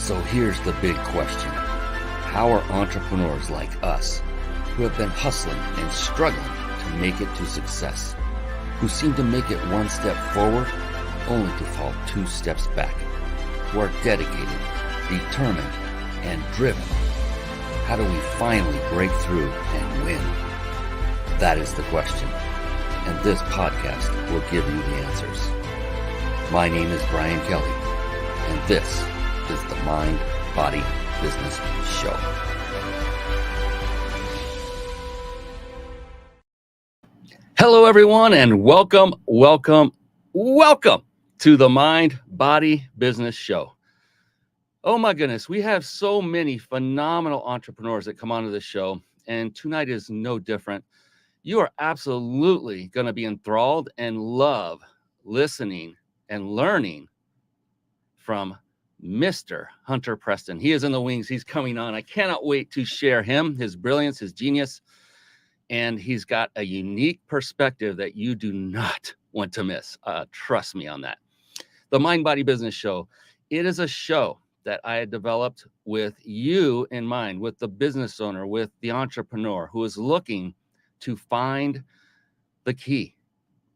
So here's the big question. How are entrepreneurs like us, who have been hustling and struggling to make it to success, who seem to make it one step forward only to fall two steps back, who are dedicated, determined, and driven, how do we finally break through and win? That is the question, and this podcast will give you the answers. My name is Brian Kelly, and this is the Mind, Body, Business Show. Hello, everyone, and welcome to the Mind, Body, Business Show. Oh my goodness, we have so many phenomenal entrepreneurs that come onto the show, and tonight is no different. You are absolutely going to be enthralled and love listening and learning from Mr. Hunter Preston. He is in the wings. He's coming on. I cannot wait to share him, his brilliance, his genius, and he's got a unique perspective that you do not want to miss. Trust me on that. The Mind, Body, Business Show. It is a show that I had developed with you in mind, with the business owner, with the entrepreneur who is looking to find the key,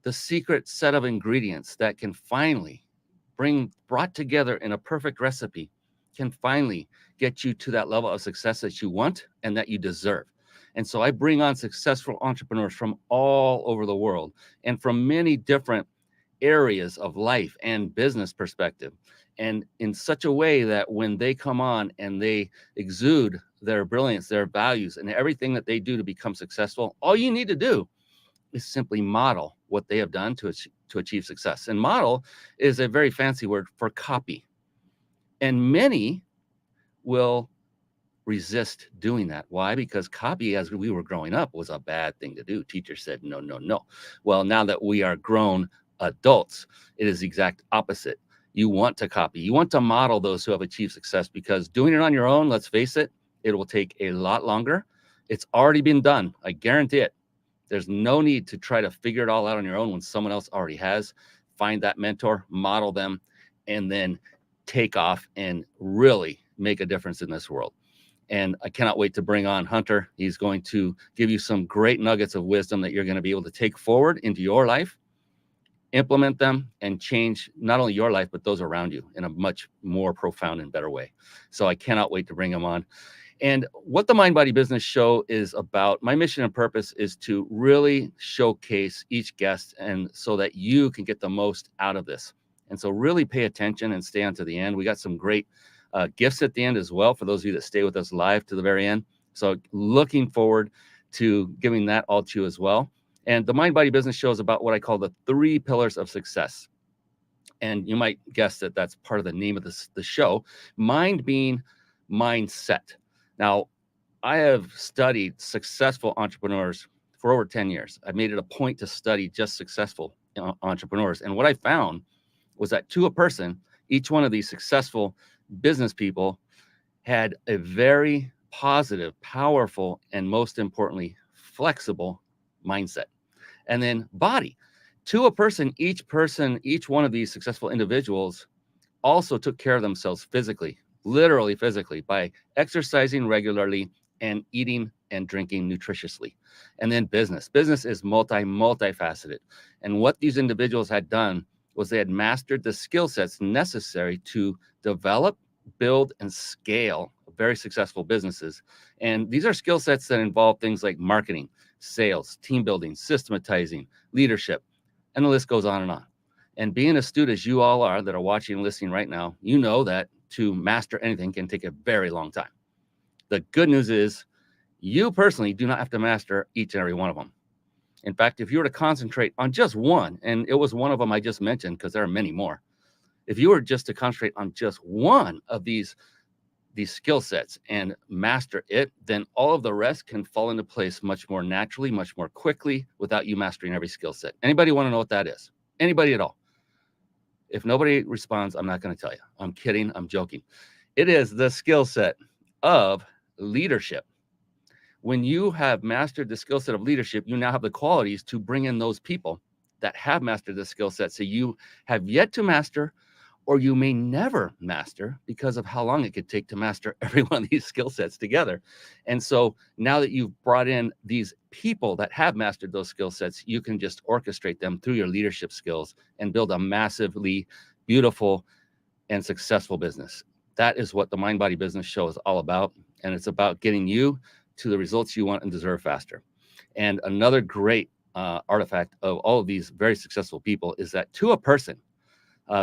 the secret set of ingredients that can finally brought together in a perfect recipe, can finally get you to that level of success that you want and that you deserve. And so I bring on successful entrepreneurs from all over the world and from many different areas of life and business perspective. And in such a way that when they come on and they exude their brilliance, their values, and everything that they do to become successful, all you need to do is simply model what they have done to achieve success. And model is a very fancy word for copy. And many will resist doing that. Why? Because copy, as we were growing up, was a bad thing to do. Teachers said, no, no, no. Well, now that we are grown adults, it is the exact opposite. You want to copy. You want to model those who have achieved success, because doing it on your own, let's face it, it will take a lot longer. It's already been done. I guarantee it. There's no need to try to figure it all out on your own when someone else already has. Find that mentor, model them, and then take off and really make a difference in this world. And I cannot wait to bring on Hunter. He's going to give you some great nuggets of wisdom that you're going to be able to take forward into your life, implement them, and change not only your life, but those around you in a much more profound and better way. So I cannot wait to bring him on. And what the Mind, Body, Business Show is about, my mission and purpose is to really showcase each guest, and so that you can get the most out of this. And so really pay attention and stay on to the end. We got some great gifts at the end as well for those of you that stay with us live to the very end. So looking forward to giving that all to you as well. And the Mind, Body, Business Show is about what I call the 3 pillars of success. And you might guess that that's part of the name of the show. Mind being mindset. Now, I have studied successful entrepreneurs for over 10 years. I've made it a point to study just successful entrepreneurs. And what I found was that to a person, each one of these successful business people had a very positive, powerful, and most importantly, flexible mindset. And then body. To a person, each one of these successful individuals also took care of themselves physically, literally physically, by exercising regularly and eating and drinking nutritiously. And then business is multifaceted. And what these individuals had done was they had mastered the skill sets necessary to develop, build, and scale very successful businesses. And these are skill sets that involve things like marketing, sales, team building, systematizing, leadership, and the list goes on and on. And being astute as you all are that are watching and listening right now, you know that to master anything can take a very long time. The good news is you personally do not have to master each and every one of them. In fact, if you were to concentrate on just one, and it was one of them I just mentioned because there are many more, if you were just to concentrate on just one of these skill sets and master it, then all of the rest can fall into place much more naturally, much more quickly, without you mastering every skill set. Anybody want to know what that is? Anybody at all? If nobody responds, I'm not going to tell you. I'm kidding. I'm joking. It is the skill set of leadership. When you have mastered the skill set of leadership, you now have the qualities to bring in those people that have mastered the skill set. So you have yet to master, or you may never master because of how long it could take to master every one of these skill sets together. And so now that you've brought in these people that have mastered those skill sets, you can just orchestrate them through your leadership skills and build a massively beautiful and successful business. That is what the Mind Body Business Show is all about. And it's about getting you to the results you want and deserve faster. And another great artifact of all of these very successful people is that to a person,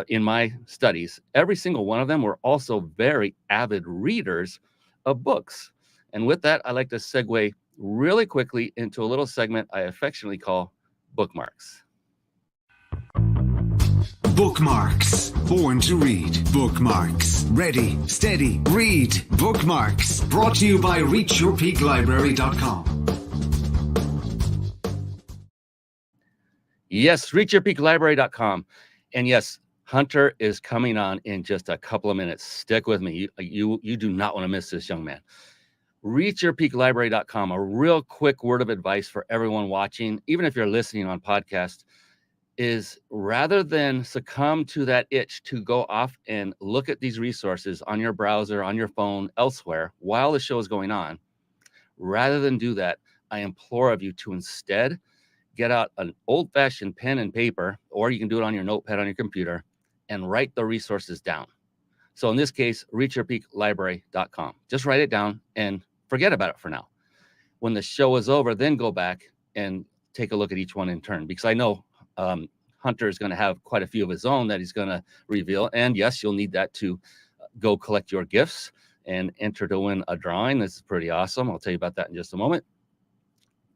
in my studies, every single one of them were also very avid readers of books. And with that, I like to segue really quickly into a little segment I affectionately call bookmarks. Bookmarks. Born to read. Bookmarks. Ready, steady, read. Bookmarks. Brought to you by reachyourpeaklibrary.com. Yes, reachyourpeaklibrary.com. And yes, Hunter is coming on in just a couple of minutes. Stick with me. You do not want to miss this young man. Reachyourpeaklibrary.com. A real quick word of advice for everyone watching, even if you're listening on podcast, is rather than succumb to that itch to go off and look at these resources on your browser, on your phone, elsewhere, while the show is going on, rather than do that, I implore of you to instead get out an old-fashioned pen and paper, or you can do it on your notepad on your computer, and write the resources down. So in this case, reachyourpeaklibrary.com. Just write it down and forget about it for now. When the show is over, then go back and take a look at each one in turn, because I know Hunter is going to have quite a few of his own that he's going to reveal. And yes, you'll need that to go collect your gifts and enter to win a drawing. This is pretty awesome. I'll tell you about that in just a moment.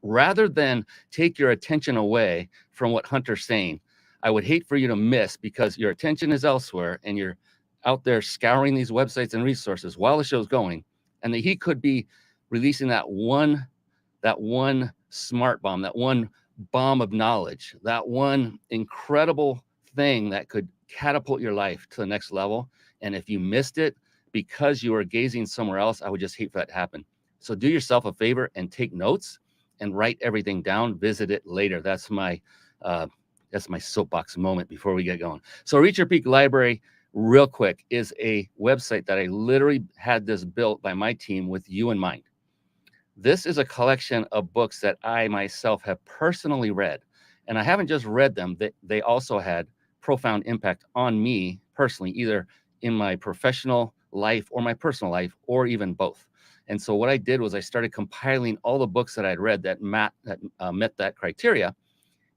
Rather than take your attention away from what Hunter's saying, I would hate for you to miss, because your attention is elsewhere and you're out there scouring these websites and resources while the show's going, and that he could be releasing that one smart bomb, that one bomb of knowledge, that one incredible thing that could catapult your life to the next level. And if you missed it because you were gazing somewhere else, I would just hate for that to happen. So do yourself a favor and take notes and write everything down. Visit it later. That's my soapbox moment before we get going. So Reach Your Peak Library, real quick, is a website that I literally had this built by my team with you in mind. This is a collection of books that I myself have personally read. And I haven't just read them, they also had profound impact on me personally, either in my professional life or my personal life, or even both. And so what I did was I started compiling all the books that I'd read that met that criteria.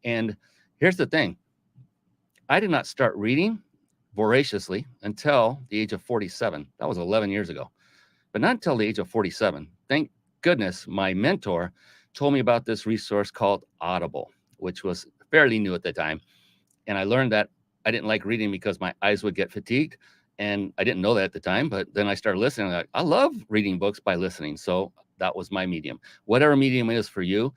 And here's the thing. I did not start reading voraciously until the age of 47. That was 11 years ago. But not until the age of 47. Thank goodness my mentor told me about this resource called Audible, which was fairly new at the time. And I learned that I didn't like reading because my eyes would get fatigued. And I didn't know that at the time, but then I started listening. I love reading books by listening. So that was my medium. Whatever medium is for you,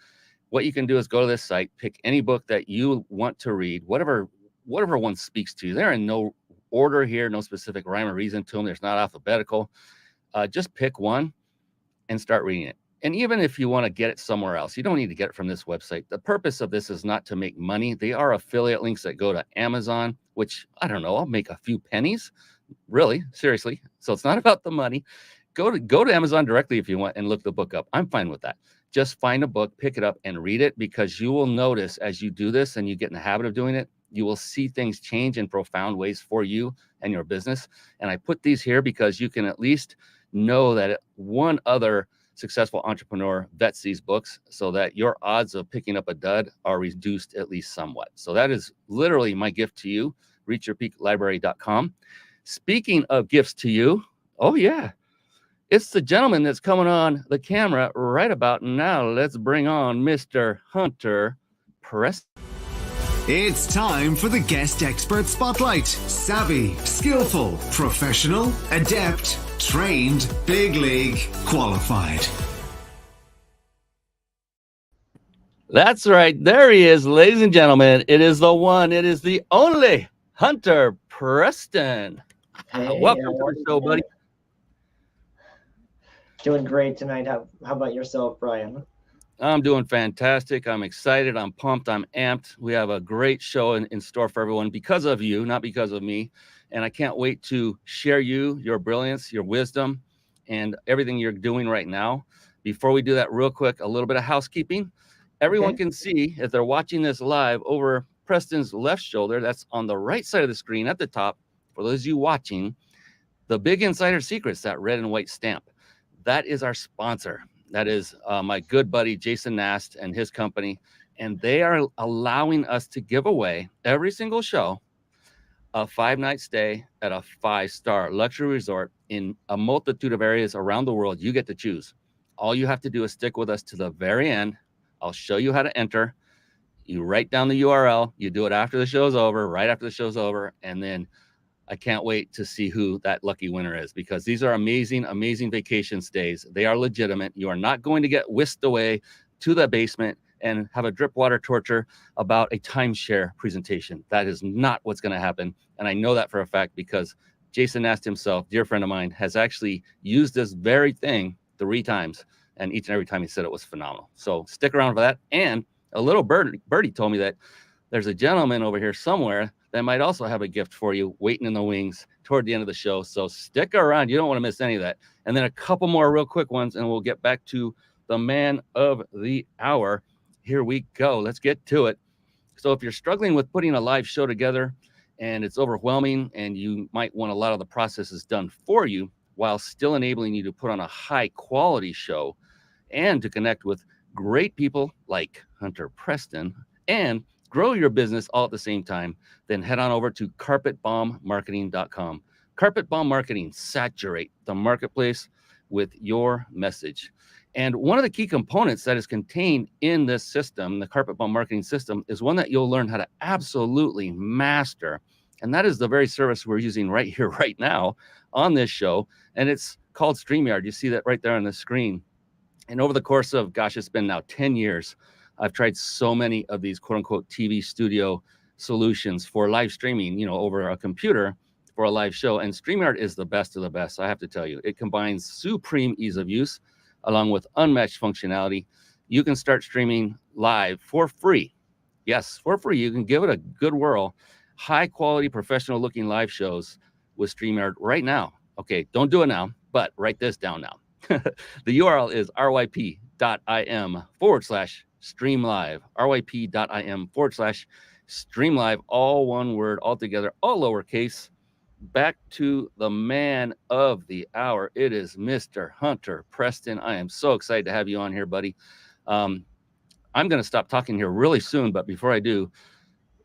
what you can do is go to this site, pick any book that you want to read, whatever one speaks to you. They're in no order here, no specific rhyme or reason to them. There's not alphabetical. Just pick one and start reading it. And even if you want to get it somewhere else, you don't need to get it from this website. The purpose of this is not to make money. They are affiliate links that go to Amazon, which, I don't know, I'll make a few pennies. Really, seriously. So it's not about the money. Go to Amazon directly if you want and look the book up. I'm fine with that. Just find a book, pick it up and read it, because you will notice as you do this and you get in the habit of doing it, you will see things change in profound ways for you and your business. And I put these here because you can at least know that one other successful entrepreneur vets these books, so that your odds of picking up a dud are reduced at least somewhat. So that is literally my gift to you, reachyourpeaklibrary.com. Speaking of gifts to you, oh yeah, it's the gentleman that's coming on the camera right about now. Let's bring on Mr. Hunter Preston. It's time for the Guest Expert Spotlight. Savvy, skillful, professional, adept, trained, big league, qualified. That's right. There he is, ladies and gentlemen. It is the one, it is the only Hunter Preston. Hey, welcome to the show, buddy. Doing great tonight. How about yourself, Brian? I'm doing fantastic. I'm excited. I'm pumped. I'm amped. We have a great show in store for everyone because of you, not because of me. And I can't wait to share your brilliance, your wisdom, and everything you're doing right now. Before we do that, real quick, a little bit of housekeeping. Everyone Okay. can see, if they're watching this live, over Preston's left shoulder, that's on the right side of the screen at the top, for those of you watching, the Big Insider Secrets, that red and white stamp. That is our sponsor. That is my good buddy, Jason Nast, and his company. And they are allowing us to give away every single show a 5-night stay at a 5-star luxury resort in a multitude of areas around the world. You get to choose. All you have to do is stick with us to the very end. I'll show you how to enter. You write down the URL. You do it after the show's over, right after the show's over. And then I can't wait to see who that lucky winner is, because these are amazing, amazing vacation stays. They are legitimate. You are not going to get whisked away to the basement and have a drip water torture about a timeshare presentation. That is not what's going to happen. And I know that for a fact, because Jason Nast himself, dear friend of mine, has actually used this very thing 3 times. And each and every time he said it was phenomenal. So stick around for that. And a little birdie told me that there's a gentleman over here somewhere that might also have a gift for you waiting in the wings toward the end of the show. So stick around. You don't want to miss any of that. And then a couple more real quick ones, and we'll get back to the man of the hour. Here we go. Let's get to it. So if you're struggling with putting a live show together and it's overwhelming, and you might want a lot of the processes done for you while still enabling you to put on a high quality show and to connect with great people like Hunter Preston and grow your business all at the same time, then head on over to carpetbombmarketing.com. Carpet Bomb Marketing, saturate the marketplace with your message. And one of the key components that is contained in this system, the Carpet Bomb Marketing system, is one that you'll learn how to absolutely master. And that is the very service we're using right here, right now on this show. And it's called StreamYard. You see that right there on the screen. And over the course of, it's been now 10 years, I've tried so many of these quote unquote TV studio solutions for live streaming, over a computer for a live show. And StreamYard is the best of the best, I have to tell you. It combines supreme ease of use along with unmatched functionality. You can start streaming live for free. Yes, for free. You can give it a good whirl. High quality, professional looking live shows with StreamYard right now. Okay, don't do it now, but write this down now. The URL is ryp.im/streamlive, ryp.im/streamlive, all one word, all together, all lowercase. Back to the man of the hour. It is Mr. Hunter Preston. I am so excited to have you on here, buddy. I'm going to stop talking here really soon, but before I do,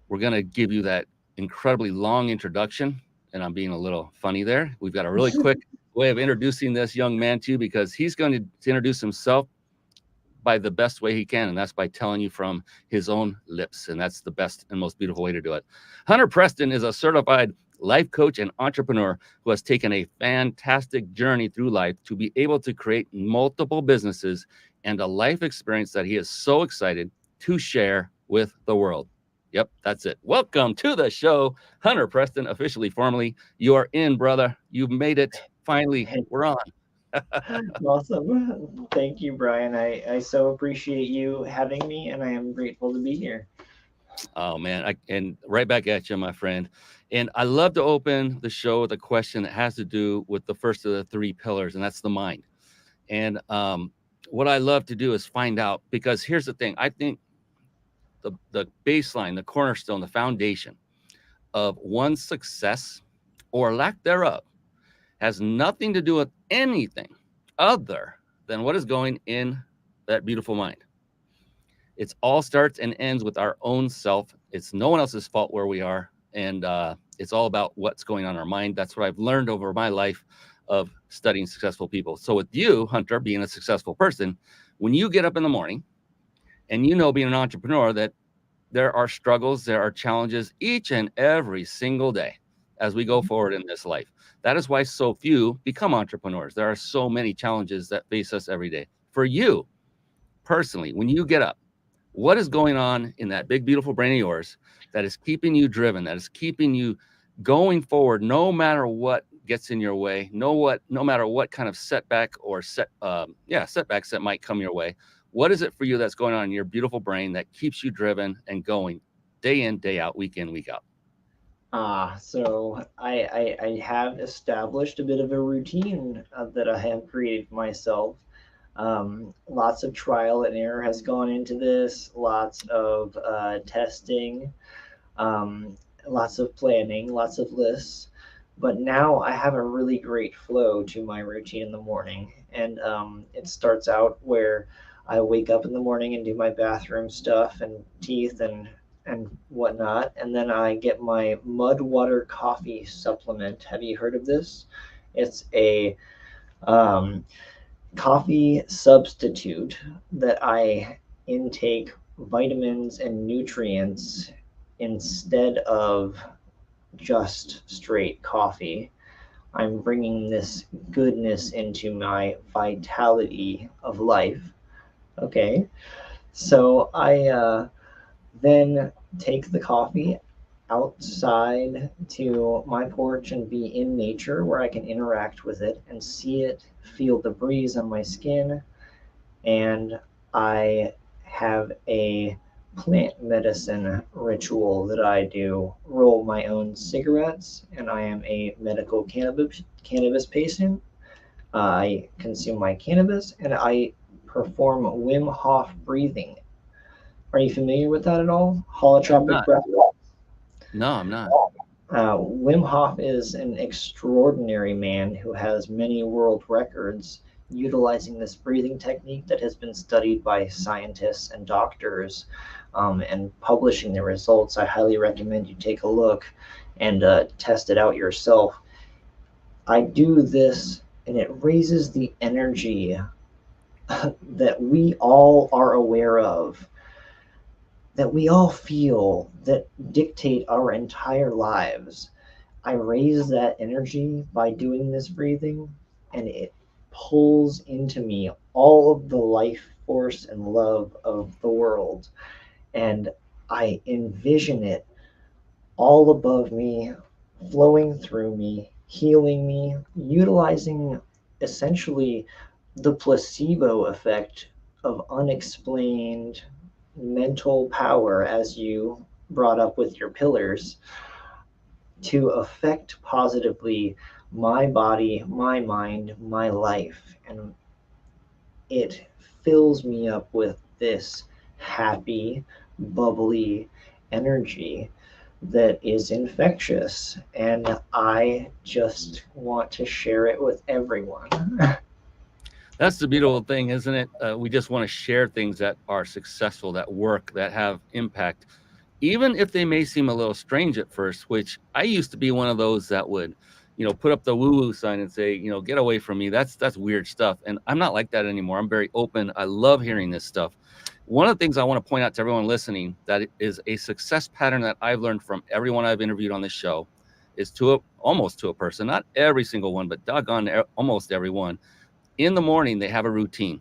we're going to give you that incredibly long introduction, and I'm being a little funny there. We've got a really quick way of introducing this young man to you, because he's going to introduce himself by the best way he can, and that's by telling you from his own lips, and that's the best and most beautiful way to do it. Hunter Preston is a certified life coach and entrepreneur who has taken a fantastic journey through life to be able to create multiple businesses and a life experience that he is so excited to share with the world. Yep, that's it. Welcome to the show, Hunter Preston, officially, formally. You are in, brother. You've made it. Finally, we're on. Awesome. Thank you, Brian. I so appreciate you having me, and I am grateful to be here. Oh, man. And right back at you, my friend. And I love to open the show with a question that has to do with the first of the 3 pillars, and that's the mind. And what I love to do is find out, because here's the thing. I think the baseline, the cornerstone, the foundation of one's success or lack thereof has nothing to do with anything other than what is going in that beautiful mind. It's all starts and ends with our own self. It's no one else's fault where we are. And it's all about what's going on in our mind. That's what I've learned over my life of studying successful people. So with you, Hunter, being a successful person, when you get up in the morning and being an entrepreneur, that there are struggles, there are challenges each and every single day as we go forward in this life. That is why so few become entrepreneurs. There are so many challenges that face us every day. For you personally, when you get up, what is going on in that big, beautiful brain of yours that is keeping you driven, that is keeping you going forward, no matter what gets in your way, no matter what kind of setback or setbacks that might come your way? What is it for you that's going on in your beautiful brain that keeps you driven and going day in, day out, week in, week out? So I have established a bit of a routine that I have created for myself. Lots of trial and error has gone into this, lots of testing, um, lots of planning, lots of lists. But now I have a really great flow to my routine in the morning. And it starts out where I wake up in the morning and do my bathroom stuff and teeth and whatnot. And then I get my mud water coffee supplement. Have you heard of this? It's a um, coffee substitute that I intake vitamins and nutrients instead of just straight coffee. I'm bringing this goodness into my vitality of life. Okay, so I then take the coffee outside to my porch and be in nature where I can interact with it and see it, feel the breeze on my skin, and I have a plant medicine ritual that I do. Roll my own cigarettes, and I am a medical cannabis patient. I consume my cannabis, and I perform Wim Hof breathing. Are you familiar with that at all? I'm Holotropic not. breath. No, I'm not. Wim Hof is an extraordinary man who has many world records utilizing this breathing technique that has been studied by scientists and doctors and publishing the results. I highly recommend you take a look and test it out yourself. I do this and it raises the energy that we all are aware of, that we all feel, that dictate our entire lives. I raise that energy by doing this breathing, and it pulls into me all of the life force and love of the world. And I envision it all above me, flowing through me, healing me, utilizing essentially the placebo effect of unexplained mental power, as you brought up with your pillars, to affect positively my body, my mind, my life. And it fills me up with this happy, bubbly energy that is infectious. And I just want to share it with everyone. That's the beautiful thing, isn't it? We just want to share things that are successful, that work, that have impact, even if they may seem a little strange at first. Which I used to be one of those that would, put up the woo-woo sign and say, get away from me. That's weird stuff. And I'm not like that anymore. I'm very open. I love hearing this stuff. One of the things I want to point out to everyone listening that is a success pattern that I've learned from everyone I've interviewed on this show is almost to a person, not every single one, but doggone almost everyone. In the morning, they have a routine.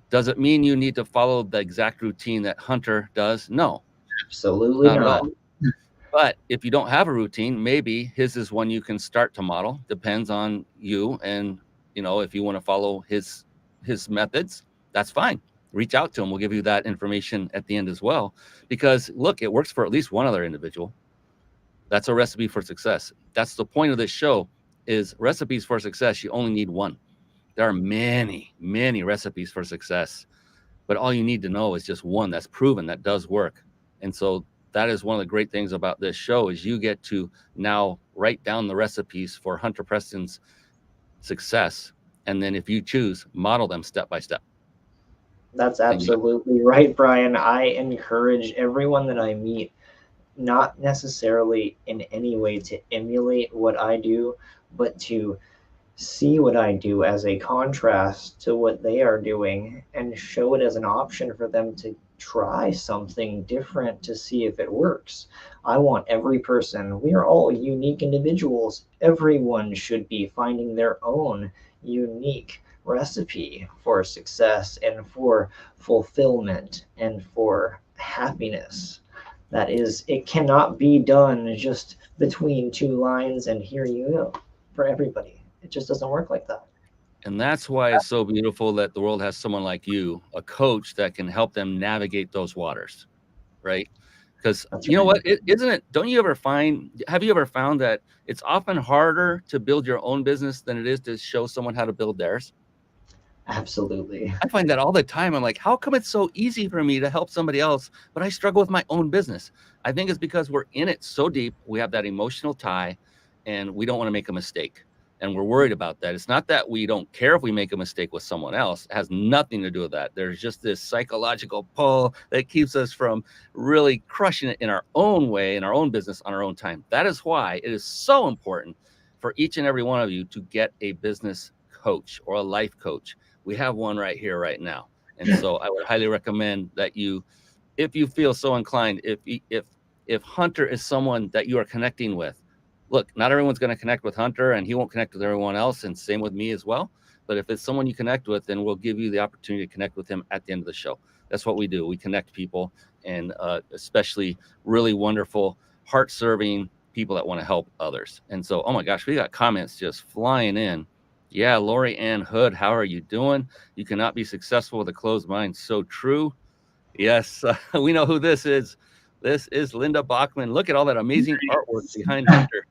Does it mean you need to follow the exact routine that Hunter does? No, Absolutely not at not. all. But if you don't have a routine, maybe his is one you can start to model. Depends on you. And, if you want to follow his methods, that's fine. Reach out to him. We'll give you that information at the end as well. Because look, it works for at least one other individual. That's a recipe for success. That's the point of this show is recipes for success. You only need one. There are many, many recipes for success, but all you need to know is just one that's proven that does work. And so that is one of the great things about this show is you get to now write down the recipes for Hunter Preston's success. And then if you choose, model them step by step. That's absolutely right, Brian. I encourage everyone that I meet, not necessarily in any way to emulate what I do, but to see what I do as a contrast to what they are doing and show it as an option for them to try something different to see if it works. I want every person, we are all unique individuals. Everyone should be finding their own unique recipe for success and for fulfillment and for happiness. That is, it cannot be done just between two lines and here you go for everybody. It just doesn't work like that. And that's why it's so beautiful that the world has someone like you, a coach that can help them navigate those waters, right? Because That's you know right. what, isn't it? Have you ever found that it's often harder to build your own business than it is to show someone how to build theirs? Absolutely. I find that all the time. I'm like, how come it's so easy for me to help somebody else, but I struggle with my own business? I think it's because we're in it so deep. We have that emotional tie and we don't want to make a mistake. And we're worried about that. It's not that we don't care if we make a mistake with someone else. It has nothing to do with that. There's just this psychological pull that keeps us from really crushing it in our own way, in our own business, on our own time. That is why it is so important for each and every one of you to get a business coach or a life coach. We have one right here, right now. And so I would highly recommend that you, if you feel so inclined, if Hunter is someone that you are connecting with, look, not everyone's going to connect with Hunter and he won't connect with everyone else. And same with me as well. But if it's someone you connect with, then we'll give you the opportunity to connect with him at the end of the show. That's what we do. We connect people, and especially really wonderful, heart-serving people that want to help others. And so, oh my gosh, we got comments just flying in. Yeah, Lori Ann Hood, how are you doing? You cannot be successful with a closed mind. So true. Yes, we know who this is. This is Linda Bachman. Look at all that amazing artwork behind Hunter.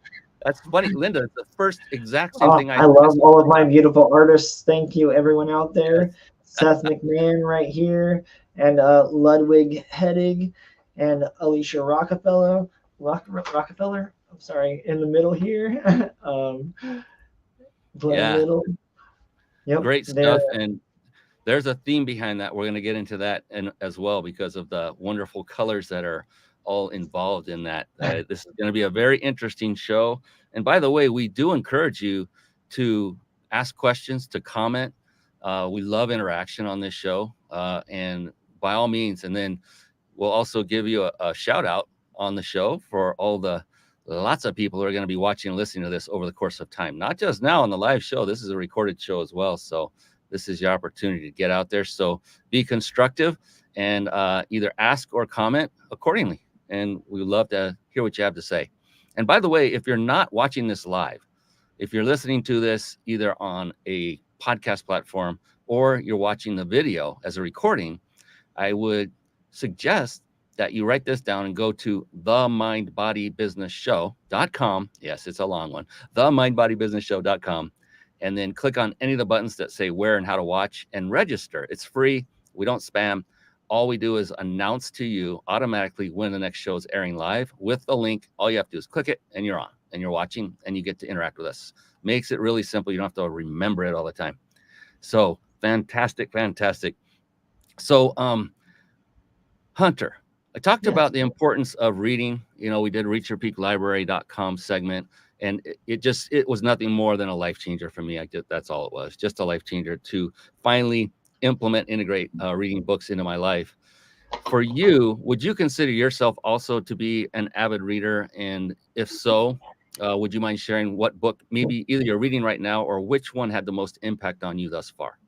That's funny. Linda, it's the first exact same thing I love all of my beautiful artists. Thank you, everyone out there. Seth McMahon right here, and Ludwig Hedig, and Alicia Rockefeller. Rockefeller. I'm sorry, in the middle here. Glenn Yeah, Little. Yep, great there. stuff. And there's a theme behind that. We're going to get into that and as well, because of the wonderful colors that are all involved in that. This is going to be a very interesting show. And by the way, we do encourage you to ask questions, to comment. We love interaction on this show, and by all means. And then we'll also give you a shout out on the show for all the lots of people who are going to be watching and listening to this over the course of time, not just now on the live show. This is a recorded show as well. So this is your opportunity to get out there. So be constructive and either ask or comment accordingly. And we would love to hear what you have to say. And by the way, if you're not watching this live, if you're listening to this either on a podcast platform or you're watching the video as a recording, I would suggest that you write this down and go to themindbodybusinessshow.com. Yes, it's a long one. Themindbodybusinessshow.com. And then click on any of the buttons that say where and how to watch and register. It's free. We don't spam. All we do is announce to you automatically when the next show is airing live with the link. All you have to do is click it and you're on and you're watching and you get to interact with us. Makes it really simple. You don't have to remember it all the time. So fantastic, fantastic. So, Hunter, I talked about the importance of reading. You know, we did reachyourpeaklibrary.com segment, and it was nothing more than a life changer for me. That's all it was, just a life changer to finally integrate reading books into my life. For you, would you consider yourself also to be an avid reader? And if so, would you mind sharing what book maybe either you're reading right now or which one had the most impact on you thus far?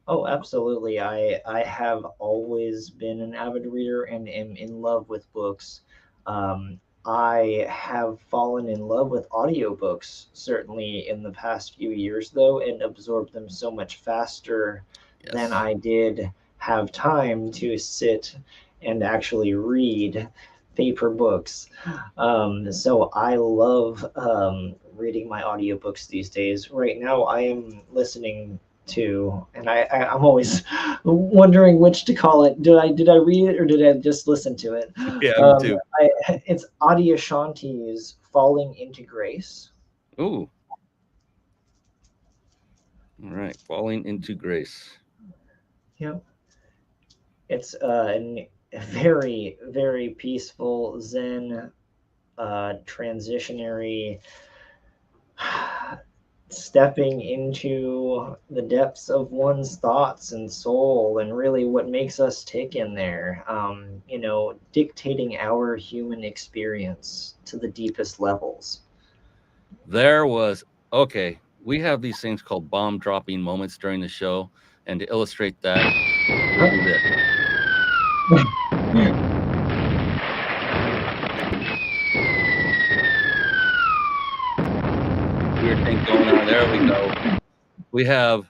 Oh, absolutely. I have always been an avid reader and am in love with books. I have fallen in love with audiobooks, certainly in the past few years, though, and absorbed them so much faster than I did have time to sit and actually read paper books. So I love reading my audiobooks these days. Right now, I am listening to, and I'm always wondering which to call it. Did I read it or did I just listen to it? Yeah, me too. It's Adi Ashanti's Falling into Grace. Ooh. All right, Falling into Grace. Yep. It's a very, very peaceful, zen, transitionary, stepping into the depths of one's thoughts and soul and really what makes us tick in there, dictating our human experience to the deepest levels. We have these things called bomb dropping moments during the show, and to illustrate that, we'll do this. Weird thing going on. There we go. We have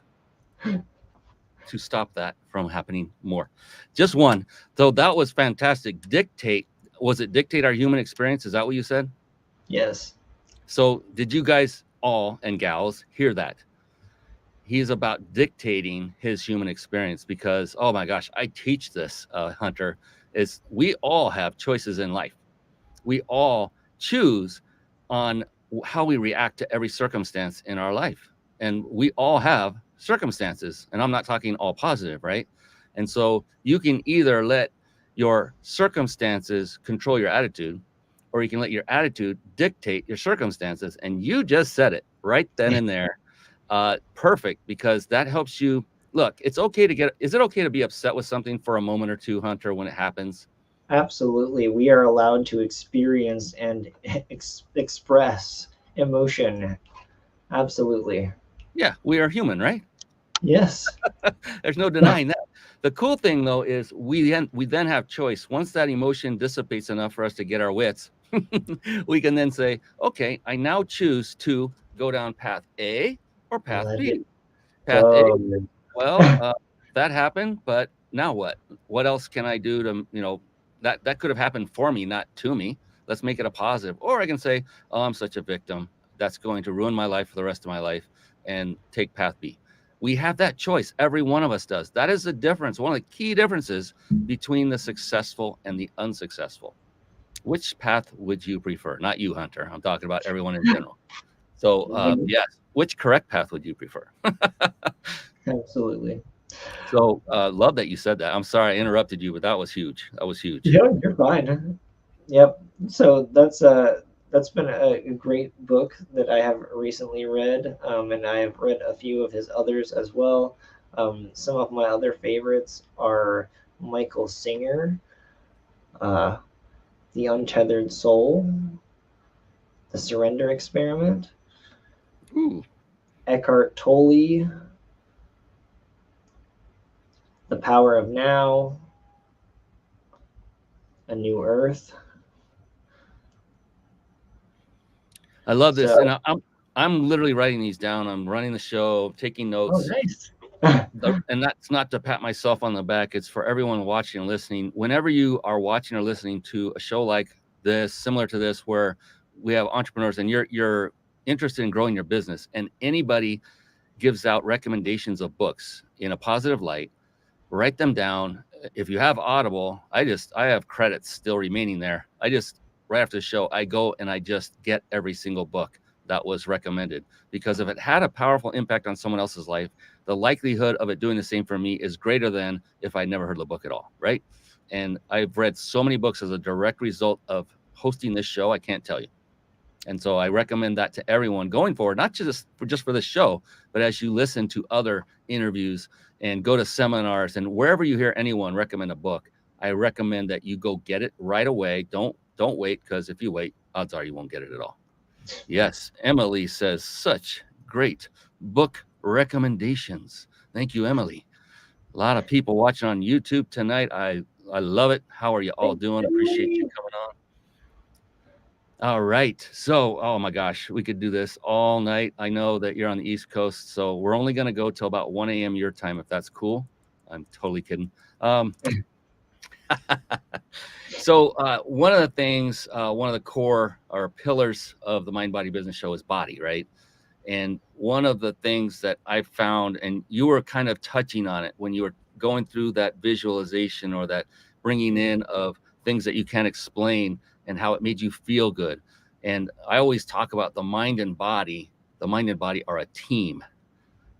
to stop that from happening more. Just one. So that was fantastic. Dictate. was it dictate our human experience? Is that what you said? Yes. So did you guys all and gals hear that? He's about dictating his human experience because, oh my gosh, I teach this, Hunter, is we all have choices in life. We all choose on how we react to every circumstance in our life. And we all have circumstances, and I'm not talking all positive, right? And so you can either let your circumstances control your attitude, or you can let your attitude dictate your circumstances. And you just said it right then and there. Perfect, because that helps you. Look, is it okay to be upset with something for a moment or two, Hunter, when it happens? Absolutely. We are allowed to experience and express emotion. Absolutely. Yeah, we are human, right? Yes. There's no denying that. The cool thing though is we then have choice. Once that emotion dissipates enough for us to get our wits, we can then say, okay, I now choose to go down path A or path Let it B. Path A, go. well, that happened, but now what? What else can I do to, that could have happened for me, not to me. Let's make it a positive. Or I can say, oh, I'm such a victim. That's going to ruin my life for the rest of my life, and take path B. We have that choice. Every one of us does. That is the difference. One of the key differences between the successful and the unsuccessful. Which path would you prefer? Not you, Hunter. I'm talking about everyone in general. So, yes, which correct path would you prefer? Absolutely. So, love that you said that. I'm sorry I interrupted you, but that was huge. That was huge. Yeah, you're fine. Yep. So that's been a great book that I have recently read, and I've read a few of his others as well. Some of my other favorites are Michael Singer, uh, The Untethered Soul, The Surrender Experiment, Ooh. Eckhart Tolle, The Power of Now, A New Earth. I love this, So, and I'm literally writing these down. I'm running the show, taking oh, notes. nice. And that's not to pat myself on the back. It's for everyone watching and listening. Whenever you are watching or listening to a show like this, similar to this, where we have entrepreneurs and you're interested in growing your business, and anybody gives out recommendations of books in a positive light, write them down. If you have Audible, I have credits still remaining there. Right after the show, I go and I just get every single book that was recommended, because if it had a powerful impact on someone else's life, the likelihood of it doing the same for me is greater than if I never heard the book at all, right? And I've read so many books as a direct result of hosting this show, I can't tell you. And so I recommend that to everyone going forward, not just for this show, but as you listen to other interviews and go to seminars and wherever you hear anyone recommend a book, I recommend that you go get it right away. Don't wait, because if you wait, odds are you won't get it at all. Yes, Emily says such great book recommendations. Thank you, Emily. A lot of people watching on YouTube tonight. I love it. How are you all doing? Appreciate you coming on. All right. So, oh my gosh, we could do this all night. I know that you're on the East Coast, so we're only going to go till about 1 a.m. your time, if that's cool. I'm totally kidding. So one of the things, one of the core or pillars of the Mind Body Business Show is body, right? And one of the things that I found, and you were kind of touching on it when you were going through that visualization or that bringing in of things that you can't explain and how it made you feel good. And I always talk about the mind and body. The mind and body are a team.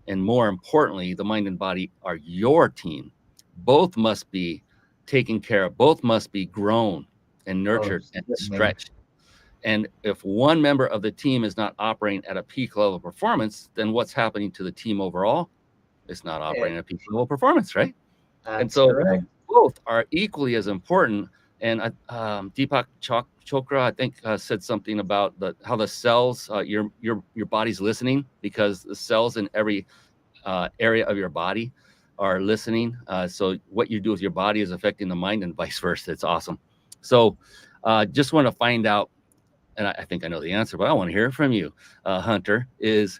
And more importantly, the mind and body are your team. Both must be taken care of. Both must be grown and nurtured and stretched. And if one member of the team is not operating at a peak level of performance, then what's happening to the team overall? It's not operating at a peak level of performance, right? And so both are equally as important. And Deepak Chopra, I think, said something about how the cells, your body's listening, because the cells in every area of your body are listening. So what you do with your body is affecting the mind and vice versa. It's awesome. So just want to find out, and I think I know the answer, but I want to hear from you, Hunter. Is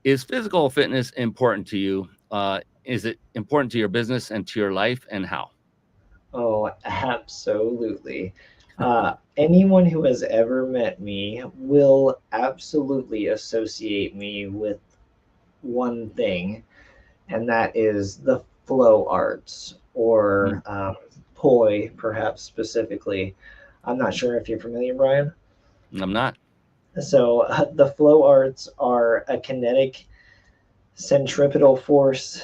physical fitness important to you? Is it important to your business and to your life, and how? Oh, absolutely. Anyone who has ever met me will absolutely associate me with one thing, and that is the flow arts, or poi, perhaps specifically. I'm not sure if you're familiar, Brian. I'm not. So, the flow arts are a kinetic centripetal force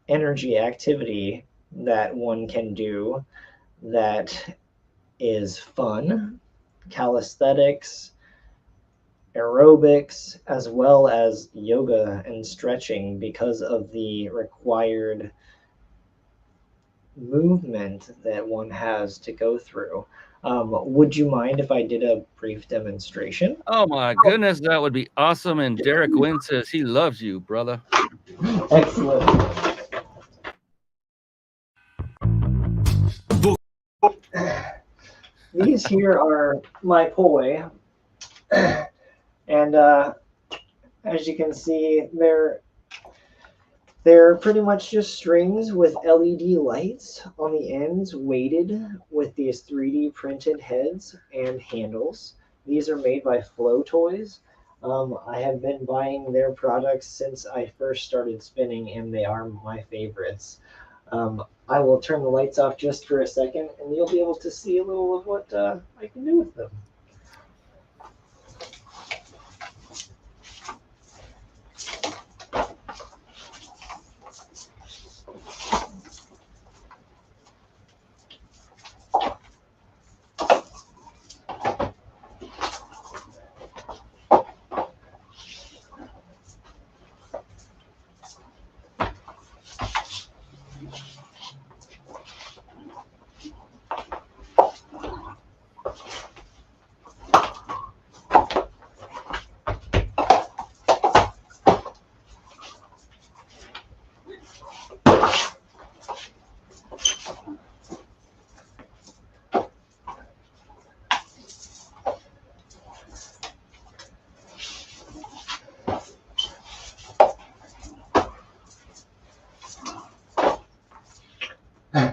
energy activity that one can do that is fun, calisthenics, aerobics, as well as yoga and stretching because of the required movement that one has to go through. Would you mind if I did a brief demonstration? Oh my goodness, that would be awesome. And Derek Wynn says he loves you, brother. Excellent. These here are my poi, and as you can see, they're pretty much just strings with LED lights on the ends, weighted with these 3D printed heads and handles. These are made by Flow Toys. I have been buying their products since I first started spinning, and they are my favorites. I will turn the lights off just for a second, and you'll be able to see a little of what I can do with them.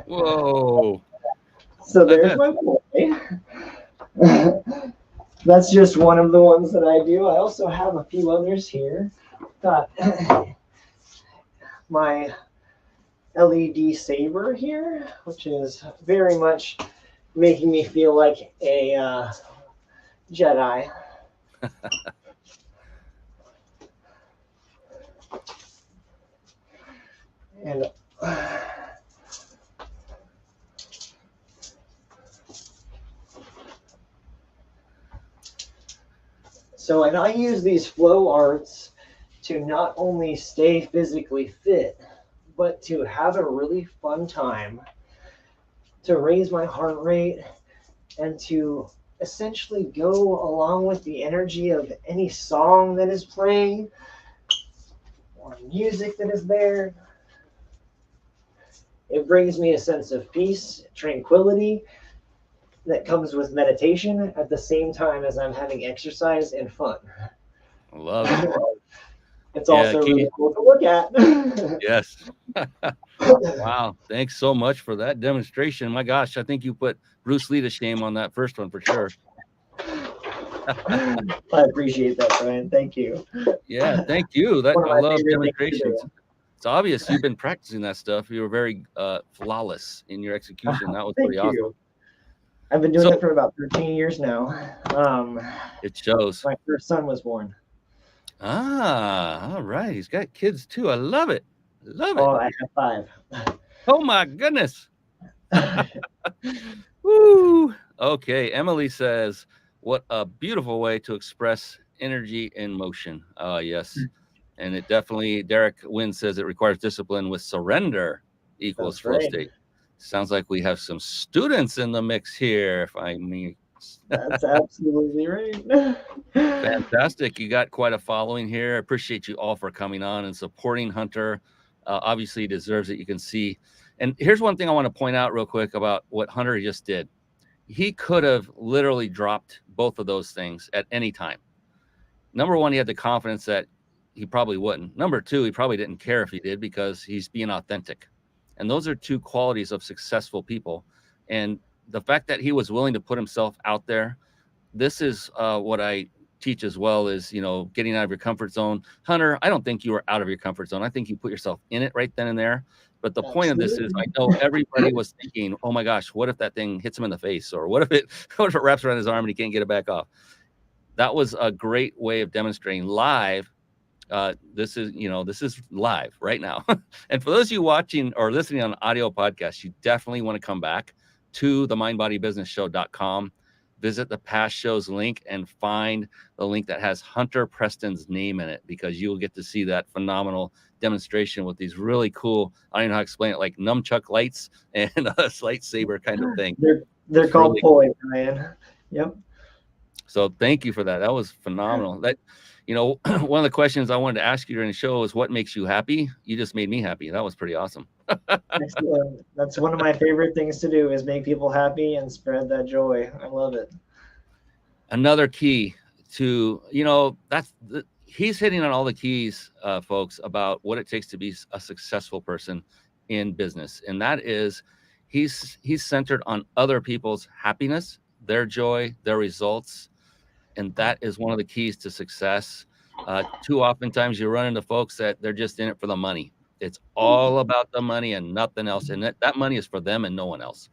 Whoa. So there's my poi. That's just one of the ones that I do. I also have a few others here. Got my LED saber here, which is very much making me feel like a Jedi. And so, and I use these flow arts to not only stay physically fit, but to have a really fun time, to raise my heart rate, and to essentially go along with the energy of any song that is playing or music that is there. It brings me a sense of peace, tranquility that comes with meditation at the same time as I'm having exercise and fun. I love it. It's also really cool to look at. Yes. Wow. Thanks so much for that demonstration. My gosh, I think you put Bruce Lee to shame on that first one for sure. I appreciate that, Brian. Thank you. Yeah, thank you. I love demonstrations. It's obvious you've been practicing that stuff. You were very flawless in your execution. That was pretty awesome. I've been doing it for about 13 years now. It shows. My first son was born. Ah, all right. He's got kids too. I love it. Love it. Oh, I have 5. Oh my goodness. Woo. Okay. Emily says, what a beautiful way to express energy in motion. Yes. And it definitely, Derek Wynn says it requires discipline with surrender equals flow state. Sounds like we have some students in the mix here, if I may. That's absolutely right. Fantastic. You got quite a following here. I appreciate you all for coming on and supporting Hunter. Obviously, he deserves it. You can see. And here's one thing I want to point out real quick about what Hunter just did. He could have literally dropped both of those things at any time. Number one, he had the confidence that he probably wouldn't. Number two, he probably didn't care if he did because he's being authentic. And those are two qualities of successful people. And the fact that he was willing to put himself out there, this is what I teach as well, is, getting out of your comfort zone. Hunter, I don't think you were out of your comfort zone. I think you put yourself in it right then and there. But the point of this is, I know everybody was thinking, oh my gosh, what if that thing hits him in the face? Or what if it wraps around his arm and he can't get it back off? That was a great way of demonstrating live. This is live right now. And for those of you watching or listening on audio podcast, you definitely want to come back to the mindbodybusinessshow.com. Visit the past shows link and find the link that has Hunter Preston's name in it, because you will get to see that phenomenal demonstration with these really cool, I don't even know how to explain it, like nunchuck lights and a lightsaber kind of thing. They're called really poi, man. Yep. So thank you for that. That was phenomenal. That, one of the questions I wanted to ask you during the show is, what makes you happy? You just made me happy. That was pretty awesome. Excellent. That's one of my favorite things to do, is make people happy and spread that joy. I love it. Another key to, he's hitting on all the keys, folks, about what it takes to be a successful person in business. And that is, he's centered on other people's happiness, their joy, their results. And that is one of the keys to success. Too oftentimes you run into folks that they're just in it for the money. It's all about the money and nothing else. And that money is for them and no one else.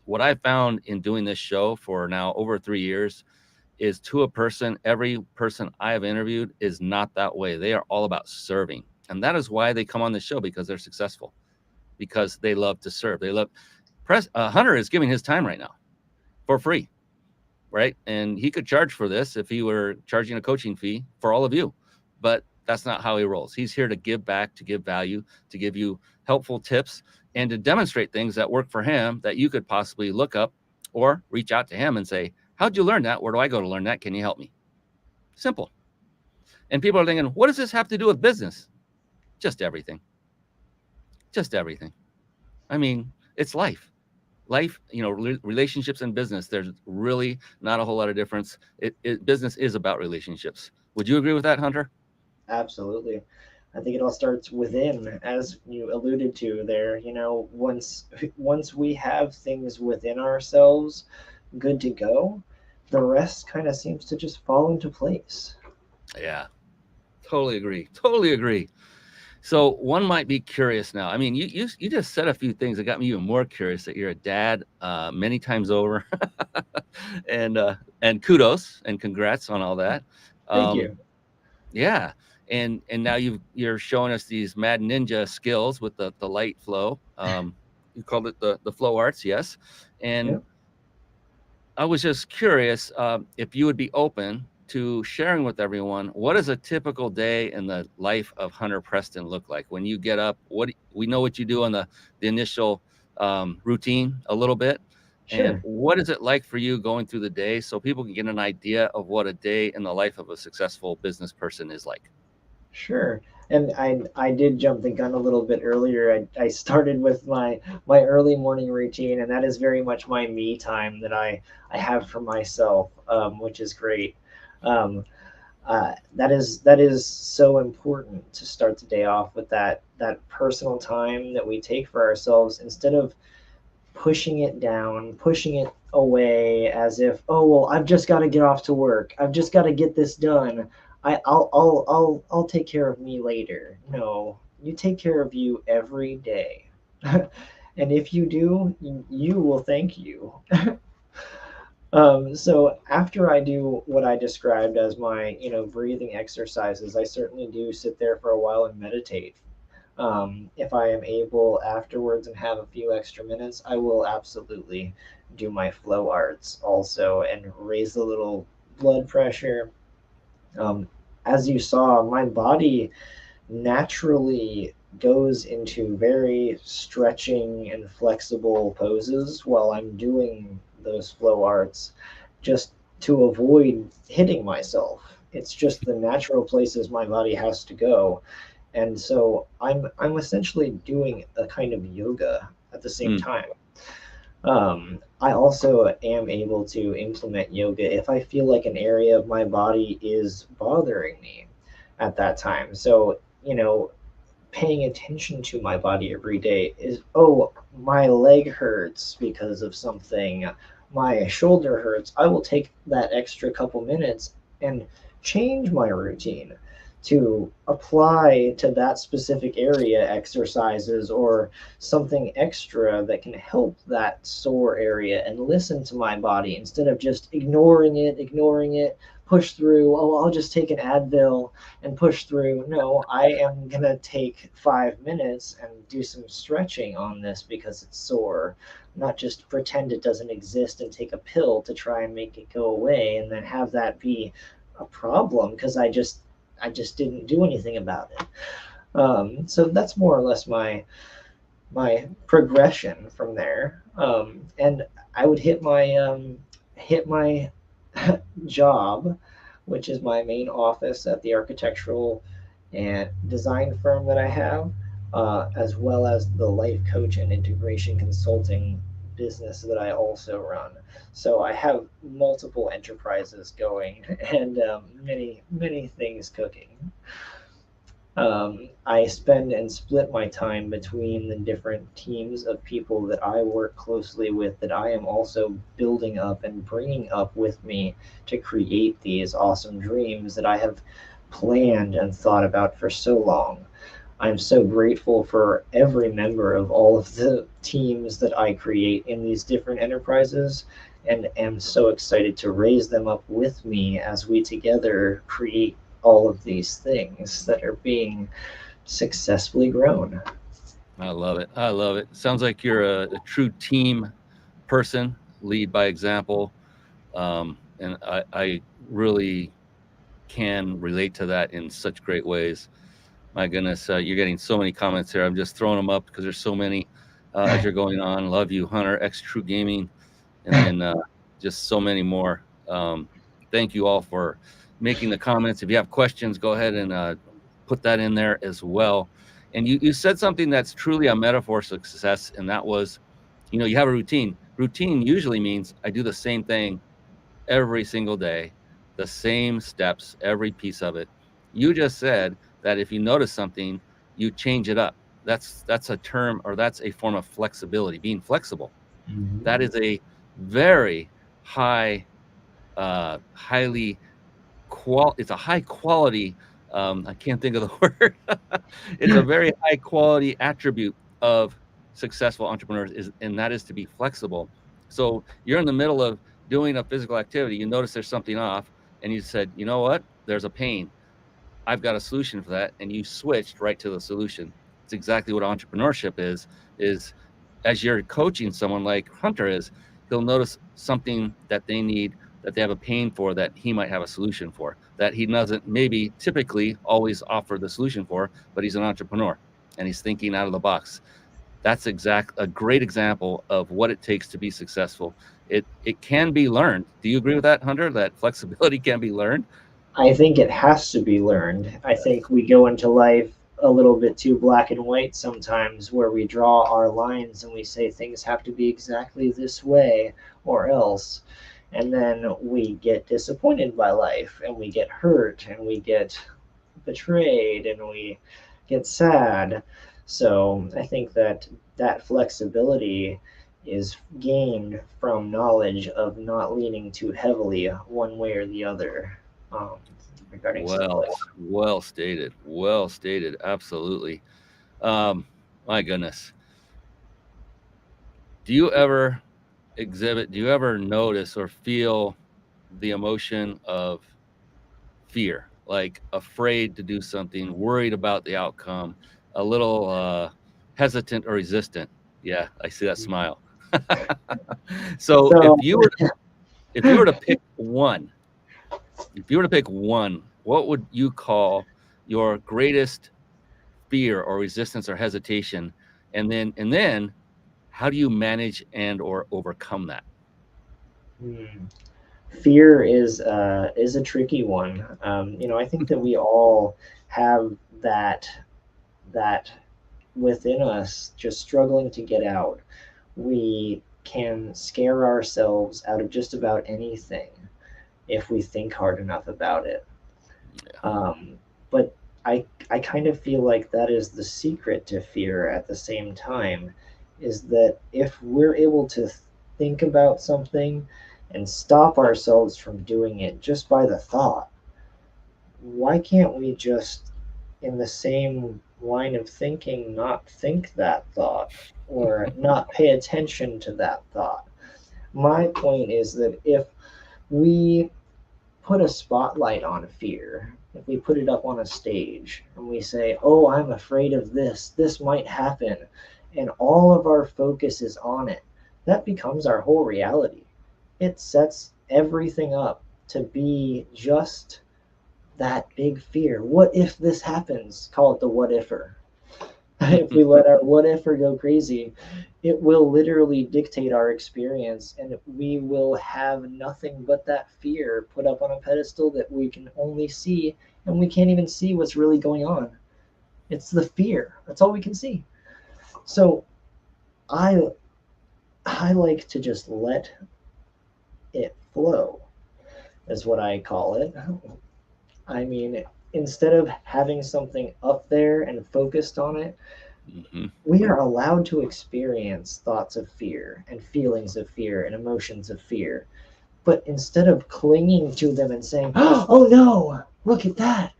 What I found in doing this show for now over 3 years is, to a person, every person I have interviewed is not that way. They are all about serving. And that is why they come on the show, because they're successful, because they love to serve. They love Hunter is giving his time right now for free. Right. And he could charge for this if he were charging a coaching fee for all of you. But that's not how he rolls. He's here to give back, to give value, to give you helpful tips, and to demonstrate things that work for him that you could possibly look up or reach out to him and say, how'd you learn that? Where do I go to learn that? Can you help me? Simple. And people are thinking, what does this have to do with business? Just everything. Just everything. I mean, it's life. Relationships and business, there's really not a whole lot of difference. Business is about relationships. Would you agree with that, Hunter? Absolutely. I think it all starts within, as you alluded to there. Once we have things within ourselves good to go, the rest kind of seems to just fall into place. Yeah. Totally agree. So one might be curious now. I mean, you just said a few things that got me even more curious, that you're a dad many times over. and kudos and congrats on all that. Thank you. Yeah. And now you're showing us these mad ninja skills with the light flow. You called it the flow arts, yes. And yeah. I was just curious if you would be open to sharing with everyone, what does a typical day in the life of Hunter Preston look like? When you get up, we know what you do on the initial routine a little bit. Sure. And what is it like for you going through the day, so people can get an idea of what a day in the life of a successful business person is like? Sure. And I did jump the gun a little bit earlier. I started with my early morning routine, and that is very much my me time that I have for myself, which is great. That is so important to start the day off with that personal time that we take for ourselves, instead of pushing it down, pushing it away as if, oh, well, I've just got to get off to work. I've just got to get this done. I'll take care of me later. No, you take care of you every day. And if you do, you will thank you. So after I do what I described as my, breathing exercises, I certainly do sit there for a while and meditate. If I am able afterwards and have a few extra minutes, I will absolutely do my flow arts also and raise a little blood pressure. As you saw, my body naturally goes into very stretching and flexible poses while I'm doing those flow arts, just to avoid hitting myself. It's just the natural places my body has to go. And so I'm essentially doing a kind of yoga at the same time. I also am able to implement yoga if I feel like an area of my body is bothering me at that time. So, paying attention to my body every day is, oh, my leg hurts because of something, my shoulder hurts. I will take that extra couple minutes and change my routine to apply to that specific area exercises or something extra that can help that sore area, and listen to my body instead of just ignoring it, push through. Oh, I'll just take an Advil and push through. No, I am going to take 5 minutes and do some stretching on this because it's sore, not just pretend it doesn't exist and take a pill to try and make it go away and then have that be a problem because I just didn't do anything about it. So that's more or less my progression from there. And I would hit my job, which is my main office at the architectural and design firm that I have, as well as the life coach and integration consulting business that I also run. So I have multiple enterprises going and many things cooking. I spend and split my time between the different teams of people that I work closely with, that I am also building up and bringing up with me to create these awesome dreams that I have planned and thought about for so long. I'm so grateful for every member of all of the teams that I create in these different enterprises, and am so excited to raise them up with me as we together create all of these things that are being successfully grown. I love it. I love it. Sounds like you're a true team person, lead by example. And I really can relate to that in such great ways. My goodness, you're getting so many comments here. I'm just throwing them up because there's so many as you're going on. Love you, Hunter, X True Gaming, and then just so many more. Thank you all for making the comments. If you have questions, go ahead and put that in there as well. And you said something that's truly a metaphor for success, and that was, you have a routine. Routine usually means I do the same thing every single day, the same steps, every piece of it. You just said that if you notice something, you change it up. That's a term, or that's a form of flexibility, being flexible. That is a very high, highly it's a high quality. I can't think of the word. It's a very high quality attribute of successful entrepreneurs, and that is to be flexible. So you're in the middle of doing a physical activity, you notice there's something off, and you said, you know what? There's a pain. I've got a solution for that, and you switched right to the solution. It's exactly what entrepreneurship is as you're coaching someone like Hunter is, he'll notice something that they need, that they have a pain for, that he might have a solution for, that he doesn't maybe typically always offer the solution for, but he's an entrepreneur and he's thinking out of the box. That's a great example of what it takes to be successful. It can be learned. Do you agree with that, Hunter, that flexibility can be learned? I think it has to be learned. I think we go into life a little bit too black and white sometimes, where we draw our lines and we say things have to be exactly this way or else. And then we get disappointed by life, and we get hurt, and we get betrayed, and we get sad. So I think that flexibility is gained from knowledge of not leaning too heavily one way or the other, um, regarding Well, success. well stated. Well stated. Absolutely. My goodness. Do you ever notice or feel the emotion of fear, like afraid to do something, worried about the outcome, a little hesitant or resistant? Yeah, I see that smile. So So if you were to pick one, what would you call your greatest fear or resistance or hesitation? And then how do you manage and or overcome that? hmm, fear is a tricky one. I think that we all have that within us, just struggling to get out. We can scare ourselves out of just about anything if we think hard enough about it. Yeah. But I kind of feel like that is the secret to fear at the same time, is that if we're able to think about something and stop ourselves from doing it just by the thought, why can't we just, in the same line of thinking, not think that thought or not pay attention to that thought? My point is that if we put a spotlight on fear, if we put it up on a stage and we say, oh, I'm afraid of this might happen, and all of our focus is on it, that becomes our whole reality. It sets everything up to be just that big fear. What if this happens? Call it the what ifer. If we let our what ifer go crazy, it will literally dictate our experience, and we will have nothing but that fear put up on a pedestal that we can only see, and we can't even see what's really going on. It's the fear. That's all we can see. So I I like to just let it flow, is what I call it. I mean, instead of having something up there and focused on it, Mhm. we are allowed to experience thoughts of fear and feelings of fear and emotions of fear. But instead of clinging to them and saying, oh no, look at that,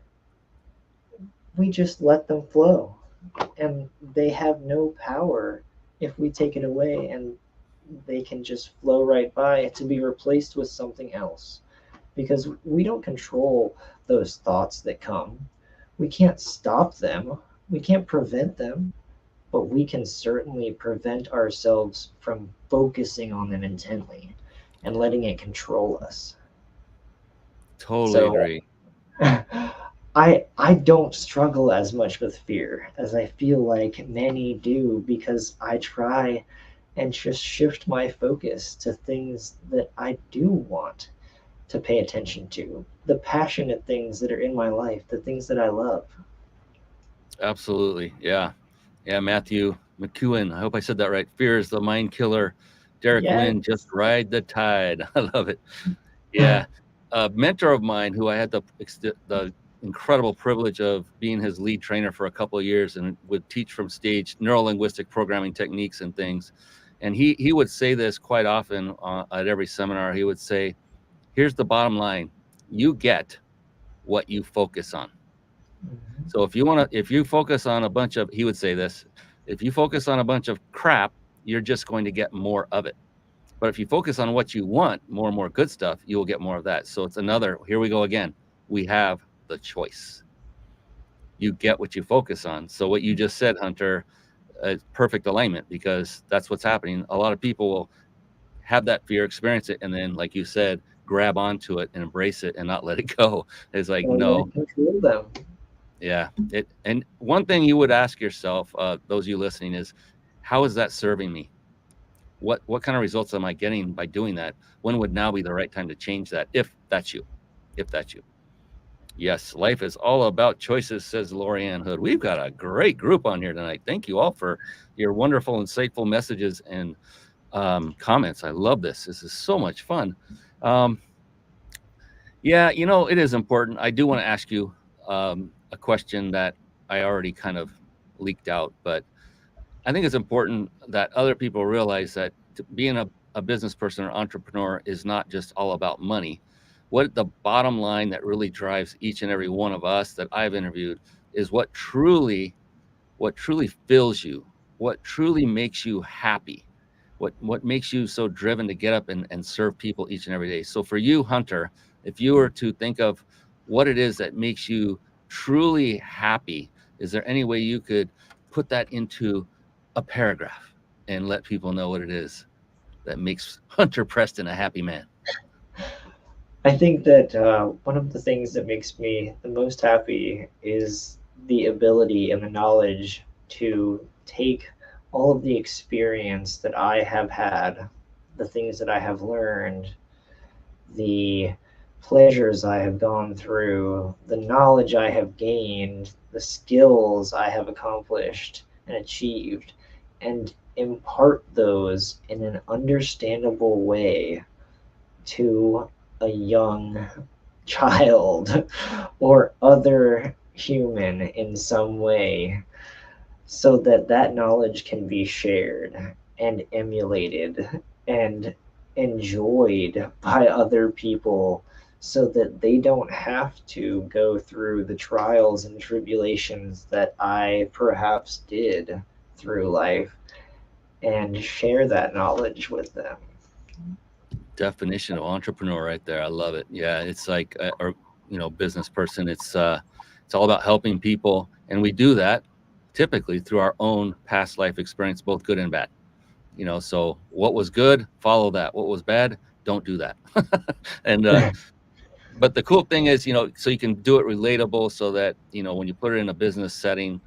we just let them flow. And they have no power if we take it away, and they can just flow right by to be replaced with something else. Because we don't control those thoughts that come. We can't stop them, we can't prevent them, but we can certainly prevent ourselves from focusing on them intently and letting it control us. Totally So agree. I don't struggle as much with fear as I feel like many do, because I try and just shift my focus to things that I do want to pay attention to, the passionate things that are in my life, the things that I love. Absolutely. Yeah. Yeah. Matthew McEwen. I hope I said that right. Fear is the mind killer. Derek Yes. Wynn, just ride the tide. I love it. Yeah. A mentor of mine who I had the incredible privilege of being his lead trainer for a couple of years and would teach from stage neuro-linguistic programming techniques and things. And he would say this quite often at every seminar. He would say, here's the bottom line. You get what you focus on. Mhm. So if you focus on a bunch of, he would say this, if you focus on a bunch of crap, you're just going to get more of it. But if you focus on what you want, more and more good stuff, you will get more of that. So it's another, here we go again. We have the choice. You get what you focus on. So what you just said, Hunter, perfect alignment, because that's what's happening. A lot of people will have that fear, experience it, and then, like you said, grab onto it and embrace it and not let it go. It's like, Don't let no, it control them. yeah. And one thing you would ask yourself, those of you listening, is how is that serving me? What kind of results am I getting by doing that? When would now be the right time to change that? If that's you, if that's you. Yes, life is all about choices, says Lorianne Hood. We've got a great group on here tonight. Thank you all for your wonderful, insightful messages and comments. I love this. This is so much fun. Um, yeah, it is important. I do want to ask you a question that I already kind of leaked out, but I think it's important that other people realize that being a business person or entrepreneur is not just all about money. What the bottom line that really drives each and every one of us that I've interviewed is what truly fills you, what truly makes you happy, what makes you so driven to get up and serve people each and every day. So for you, Hunter, if you were to think of what it is that makes you truly happy, is there any way you could put that into a paragraph and let people know what it is that makes Hunter Preston a happy man? I think that one of the things that makes me the most happy is the ability and the knowledge to take all of the experience that I have had, the things that I have learned, the pleasures I have gone through, the knowledge I have gained, the skills I have accomplished and achieved, and impart those in an understandable way to a young child or other human in some way, so that that knowledge can be shared and emulated and enjoyed by other people, so that they don't have to go through the trials and tribulations that I perhaps did through life, and share that knowledge with them. Definition of entrepreneur right there. I love it. Yeah, it's like or business person. It's all about helping people, and we do that typically through our own past life experience, both good and bad. So what was good, follow that. What was bad, don't do that. And but the cool thing is, so you can do it relatable, so that when you put it in a business setting,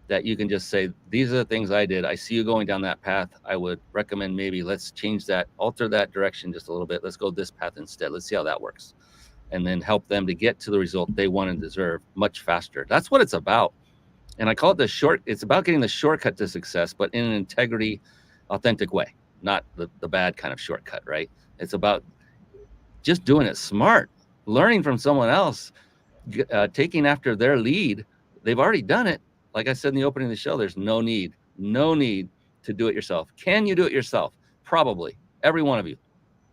that you can just say, these are the things I did. I see you going down that path. I would recommend maybe let's change that, alter that direction just a little bit. Let's go this path instead. Let's see how that works. And then help them to get to the result they want and deserve much faster. That's what it's about. And I call it it's about getting the shortcut to success, but in an integrity, authentic way, not the bad kind of shortcut, right? It's about just doing it smart, learning from someone else, taking after their lead. They've already done it. Like I said in the opening of the show, there's no need to do it yourself. Can you do it yourself? Probably. Every one of you.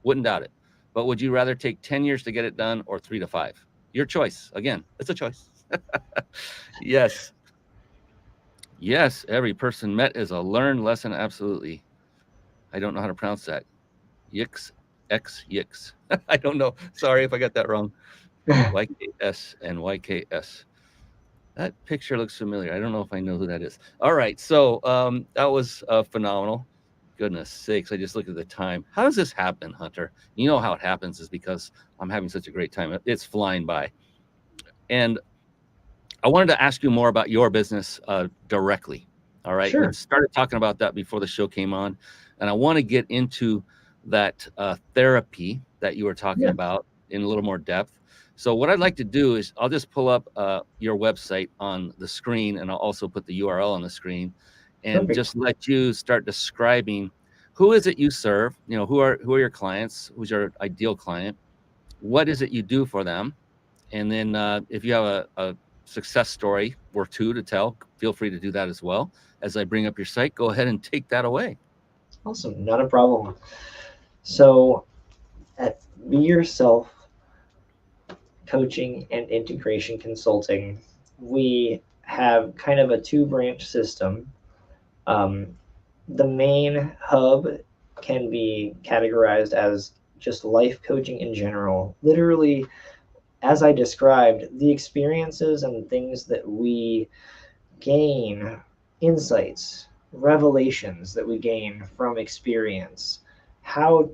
Wouldn't doubt it. But would you rather take 10 years to get it done or 3 to 5? Your choice. Again, it's a choice. Yes. Yes, every person met is a learned lesson. Absolutely. I don't know how to pronounce that. Yix, X, Yix. I don't know. Sorry if I got that wrong. YKS and YKS. That picture looks familiar. I don't know if I know who that is. All right. So that was phenomenal. Goodness sakes. I just looked at the time. How does this happen, Hunter? You know how it happens is because I'm having such a great time. It's flying by. And I wanted to ask you more about your business directly. All right. Sure. We started talking about that before the show came on. And I want to get into that therapy that you were talking about in a little more depth. So what I'd like to do is I'll just pull up your website on the screen, and I'll also put the URL on the screen, and Perfect. just let you start describing who is it you serve, who are your clients, who's your ideal client, what is it you do for them, and then if you have a success story or two to tell, feel free to do that as well. As I bring up your site, go ahead and take that away. Awesome. Not a problem. So at Be Yourself Coaching and Integration Consulting, we have kind of a 2-branch system. The main hub can be categorized as just life coaching in general. Literally, as I described, the experiences and things that we gain, insights, revelations that we gain from experience, how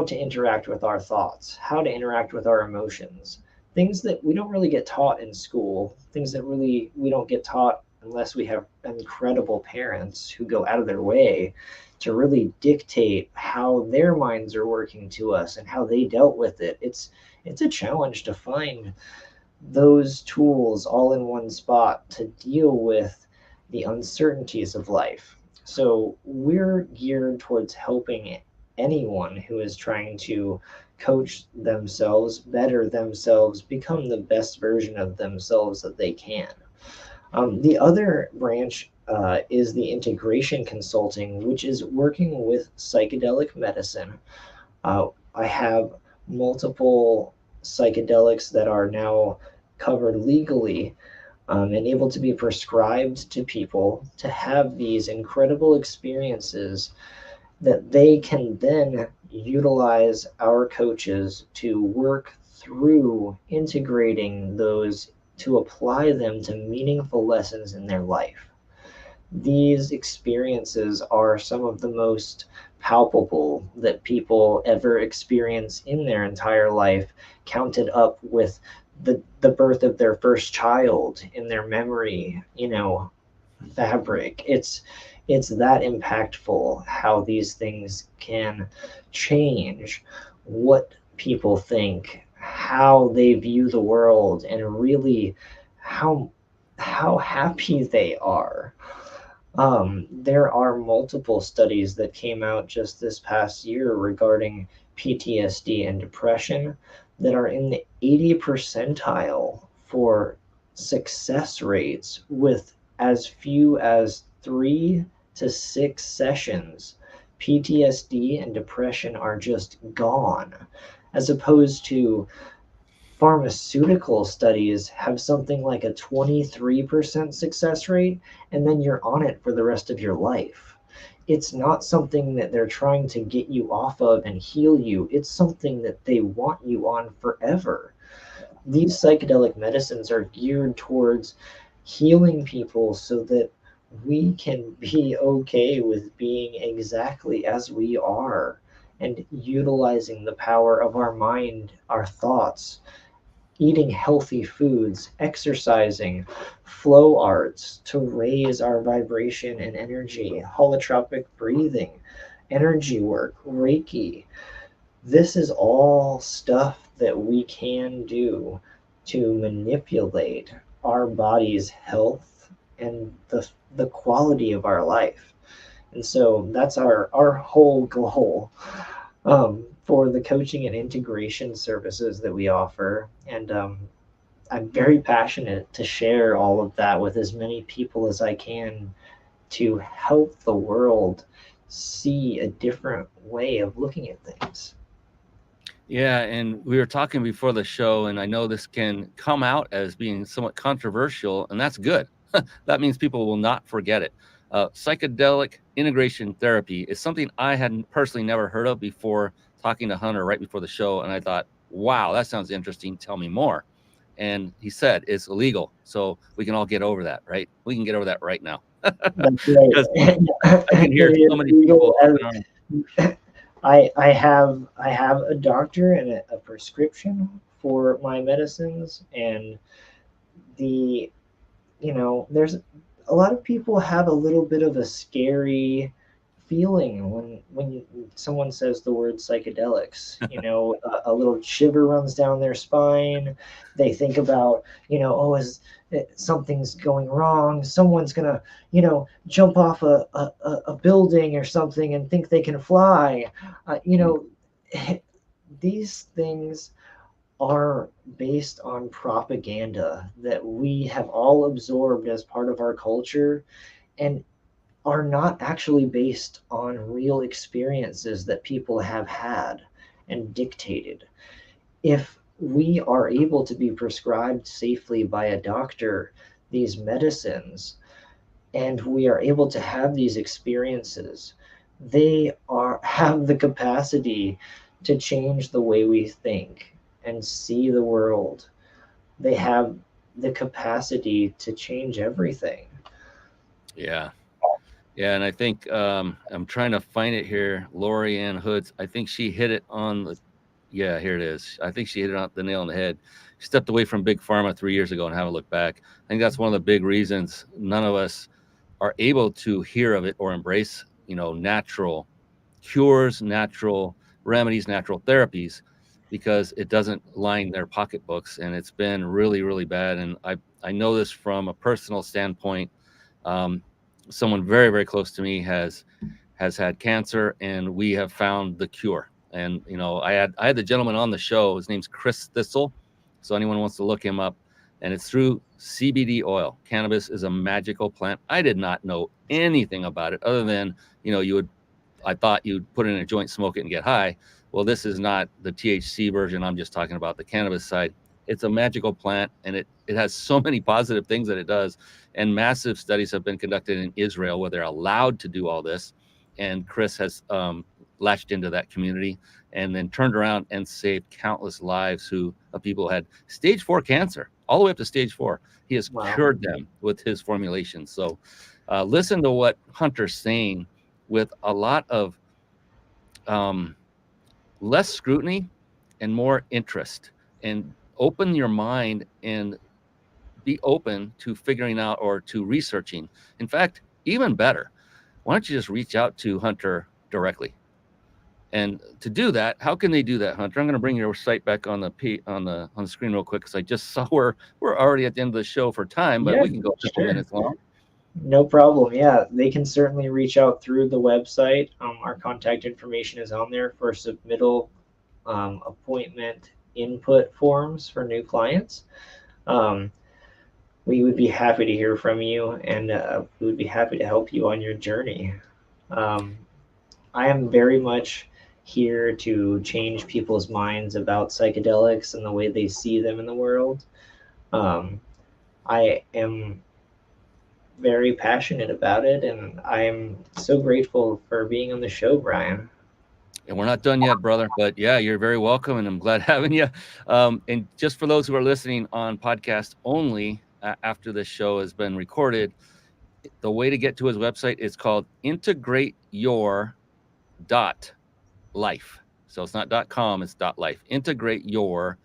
to interact with our thoughts, how to interact with our emotions, things that we don't really get taught in school, things that really we don't get taught unless we have incredible parents who go out of their way to really dictate how their minds are working to us and how they dealt with it. It's a challenge to find those tools all in one spot to deal with the uncertainties of life. So we're geared towards helping anyone who is trying to coach themselves, better themselves, become the best version of themselves that they can. The other branch is the integration consulting, which is working with psychedelic medicine. I have multiple psychedelics that are now covered legally and able to be prescribed to people to have these incredible experiences that they can then utilize our coaches to work through integrating those to apply them to meaningful lessons in their life. These experiences are some of the most palpable that people ever experience in their entire life, counted up with the birth of their first child in their memory, fabric. It's that impactful how these things can change what people think, how they view the world, and really how happy they are. There are multiple studies that came out just this past year regarding PTSD and depression that are in the 80 percentile for success rates with as few as 3 to 6 sessions. PTSD and depression are just gone, as opposed to pharmaceutical studies have something like a 23% success rate, and then you're on it for the rest of your life. It's not something that they're trying to get you off of and heal you. It's something that they want you on forever. These psychedelic medicines are geared towards healing people so that we can be okay with being exactly as we are and utilizing the power of our mind, our thoughts, eating healthy foods, exercising, flow arts to raise our vibration and energy, holotropic breathing, energy work, Reiki. This is all stuff that we can do to manipulate our body's health and the quality of our life. And so that's our whole goal for the coaching and integration services that we offer. And I'm very passionate to share all of that with as many people as I can to help the world see a different way of looking at things. Yeah, and we were talking before the show, and I know this can come out as being somewhat controversial, and that's good. That means people will not forget it. Psychedelic integration therapy is something I had personally never heard of before talking to Hunter right before the show, and I thought, wow, that sounds interesting. Tell me more. And he said it's illegal, so we can all get over that, right? We can get over that right now. That's right. Because I can hear so many people. I have a doctor and a prescription for my medicines, and the there's a lot of people have a little bit of a scary feeling when someone says the word psychedelics. A little shiver runs down their spine. They think about, oh, is something's going wrong, someone's gonna jump off a building or something and think they can fly. These things are based on propaganda that we have all absorbed as part of our culture, and are not actually based on real experiences that people have had and dictated. If we are able to be prescribed safely by a doctor these medicines, and we are able to have these experiences, they have the capacity to change the way we think and see the world. They have the capacity to change everything. Yeah. Yeah, and I think I'm trying to find it here. Lori Ann Hoods, I think she hit it on the. Yeah, here it is. I think she hit it on the nail on the head. She stepped away from big pharma 3 years ago and haven't looked back. I think that's one of the big reasons none of us are able to hear of it or embrace, natural cures, natural remedies, natural therapies, because it doesn't line their pocketbooks, and it's been really, really bad. And I know this from a personal standpoint. Someone very, very close to me has had cancer, and we have found the cure. And I had the gentleman on the show. His name's Chris Thistle, so anyone wants to look him up. And it's through CBD oil. Cannabis is a magical plant. I did not know anything about it other than I thought you'd put it in a joint, smoke it, and get high. Well, this is not the THC version. I'm just talking about the cannabis side. It's a magical plant, and it has so many positive things that it does. And massive studies have been conducted in Israel where they're allowed to do all this. And Chris has latched into that community and then turned around and saved countless lives of people who had stage 4 cancer, all the way up to stage 4. He has cured them with his formulation. So listen to what Hunter's saying with a lot of less scrutiny and more interest, and open your mind and be open to figuring out or to researching. In fact, even better, why don't you just reach out to Hunter directly? And to do that, how can they do that, Hunter? I'm going to bring your site back on the screen real quick, because I just saw we're already at the end of the show for time, but we can go a couple minutes long. No problem. Yeah, they can certainly reach out through the website. Our contact information is on there for submittal appointment input forms for new clients. we would be happy to hear from you, and we would be happy to help you on your journey. Um, I am very much here to change people's minds about psychedelics and the way they see them in the world. Um, I am very passionate about it, and I'm so grateful for being on the show, Brian. And we're not done yet, brother. But yeah, you're very welcome, and I'm glad having you. And just for those who are listening on podcast only, after this show has been recorded, the way to get to his website is called Integrate Your .life. So it's not .com, it's .life. Integrate Your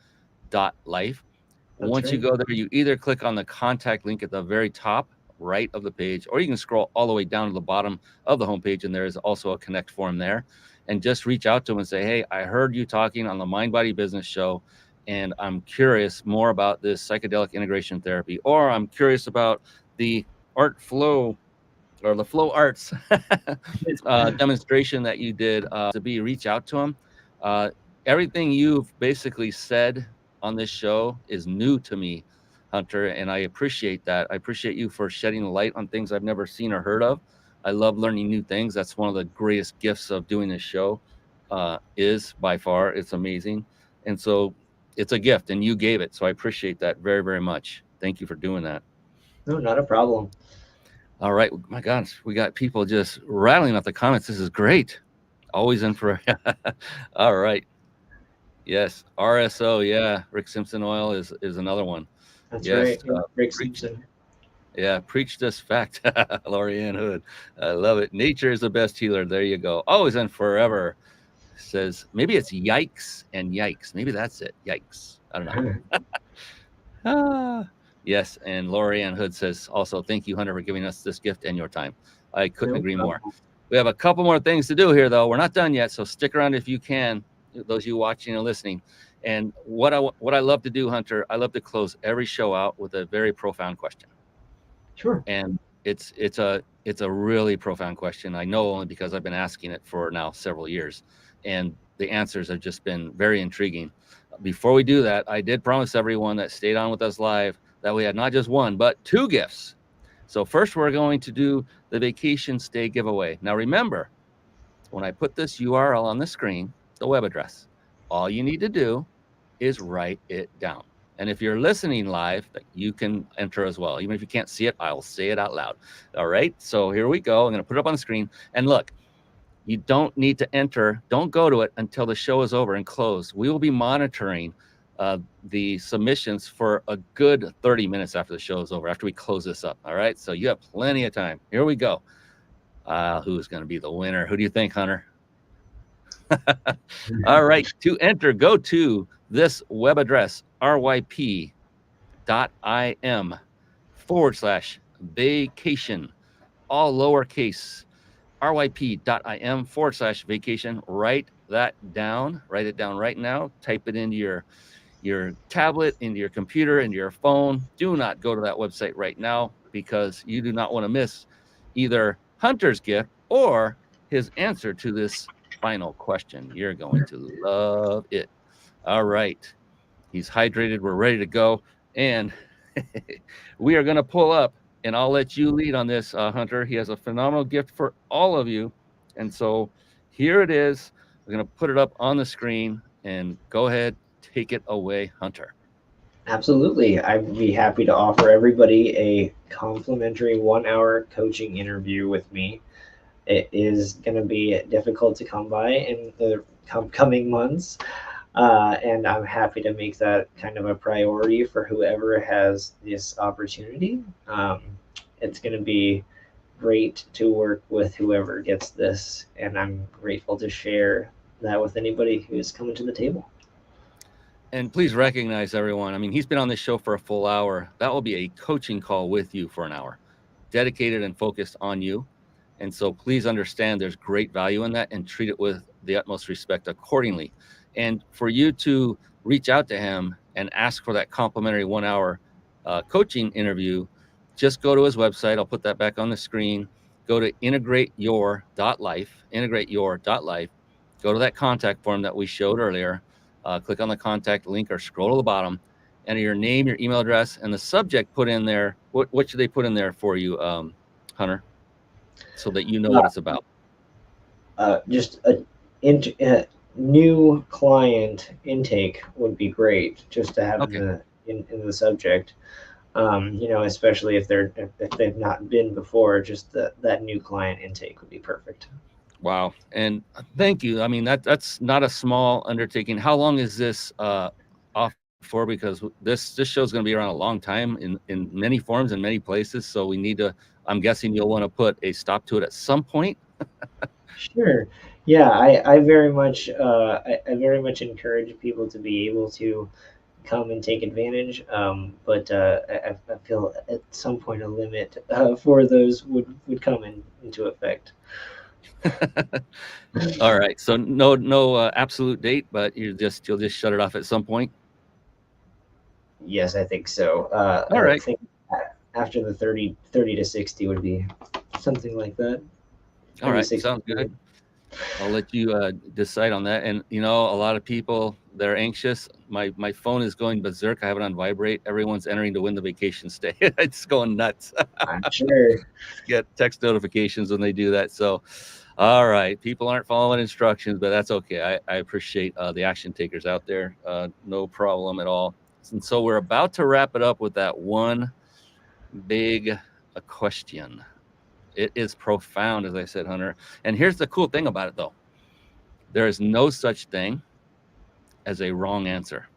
.life. That's Once you right. go there, you either click on the contact link at the very top right of the page, or you can scroll all the way down to the bottom of the homepage, and there is also a connect form there. And just reach out to them and say, hey, I heard you talking on the Mind Body Business Show, and I'm curious more about this psychedelic integration therapy, or I'm curious about the art flow or the flow arts demonstration that you did. To be reach out to them. Everything you've basically said on this show is new to me, Hunter, and I appreciate that. I appreciate you for shedding light on things I've never seen or heard of. I love learning new things. That's one of the greatest gifts of doing this show. Is by far, it's amazing, and so it's a gift, and you gave it. So I appreciate that very, very much. Thank you for doing that. No, not a problem. All right, my gosh, we got people just rattling off the comments. This is great. Always in for. All right. Yes, RSO. Yeah, Rick Simpson oil is another one. That's Yes, right. Rick preach. Simpson. Yeah, preach this fact, Lorianne Hood. I love it. Nature is the best healer. There you go. Always and forever. Says maybe it's yikes and yikes. Maybe that's it. Yikes. I don't know. Ah, yes, and Lorianne Hood says also, thank you, Hunter, for giving us this gift and your time. I couldn't No agree more. problem. We have a couple more things to do here, though. We're not done yet, so stick around if you can, those of you watching and listening. And what I love to do, Hunter, I love to close every show out with a very profound question. Sure. And it's a really profound question. I know only because I've been asking it for now several years, and the answers have just been very intriguing. Before we do that, I did promise everyone that stayed on with us live that we had not just one but two gifts. So first, we're going to do the vacation stay giveaway. Now remember, when I put this URL on the screen, the web address, all you need to do is write it down. And if you're listening live, you can enter as well. Even if you can't see it, I'll say it out loud. All right, so here we go. I'm going to put it up on the screen. And look, you don't need to enter. Don't go to it until the show is over and closed. We will be monitoring the submissions for a good 30 minutes after the show is over, after we close this up. All right, so you have plenty of time. Here we go. Who's going to be the winner? Who do you think, Hunter? All right, to enter, go to this web address, ryp.im/vacation, all lowercase, ryp.im/vacation. Write that down. Write it down right now. Type it into your tablet, into your computer, into your phone. Do not go to that website right now, because you do not want to miss either Hunter's gift or his answer to this final question. You're going to love it. All right. He's hydrated. We're ready to go. And we are going to pull up, and I'll let you lead on this, Hunter. He has a phenomenal gift for all of you. And so here it is. We're going to put it up on the screen, and go ahead, take it away, Hunter. Absolutely. I'd be happy to offer everybody a complimentary 1-hour coaching interview with me. It is going to be difficult to come by in the coming months, and I'm happy to make that kind of a priority for whoever has this opportunity. It's going to be great to work with whoever gets this, and I'm grateful to share that with anybody who's coming to the table. And please recognize, everyone, I mean, he's been on this show for a full hour. That will be a coaching call with you for an hour, dedicated and focused on you. And so please understand there's great value in that, and treat it with the utmost respect accordingly. And for you to reach out to him and ask for that complimentary 1-hour coaching interview, just go to his website. I'll put that back on the screen. Go to integrateyour.life, integrateyour.life. Go to that contact form that we showed earlier. Click on the contact link or scroll to the bottom, enter your name, your email address, and the subject put in there. What should they put in there for you, Hunter, so that you know what it's about? Just a new client intake would be great, just to have Okay. in the subject. Especially if they've not been before, just that new client intake would be perfect. Wow. And thank you. I mean, that's not a small undertaking. How long is this off for? Because this show is going to be around a long time in many forms and many places. So we need to, I'm guessing you'll want to put a stop to it at some point. Sure. Yeah, I very much I very much encourage people to be able to come and take advantage. But I feel at some point a limit for those would come into effect. All right. So no absolute date, but you'll just shut it off at some point. Yes, I think so. All I right. think after the 30 to 60 would be something like that. All 30 to right. 60. Sounds good. I'll let you decide on that. And a lot of people, they're anxious. My phone is going berserk. I have it on vibrate. Everyone's entering to win the vacation stay. It's going nuts. I'm sure. Get text notifications when they do that. So, all right, people aren't following instructions, but that's okay. I appreciate the action takers out there. No problem at all. And so we're about to wrap it up with that one big question. It is profound, as I said, Hunter. And here's the cool thing about it, though. There is no such thing as a wrong answer.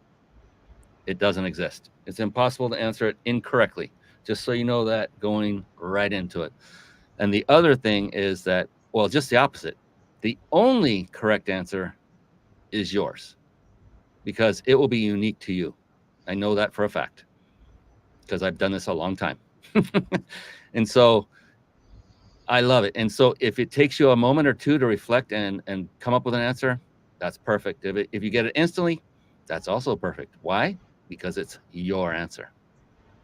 It doesn't exist. It's impossible to answer it incorrectly, just so you know that going right into it. And the other thing is that, well, just the opposite. The only correct answer is yours because it will be unique to you. I know that for a fact because I've done this a long time. And so I love it. And so if it takes you a moment or two to reflect and come up with an answer, that's perfect. If you get it instantly, that's also perfect. Why? Because it's your answer.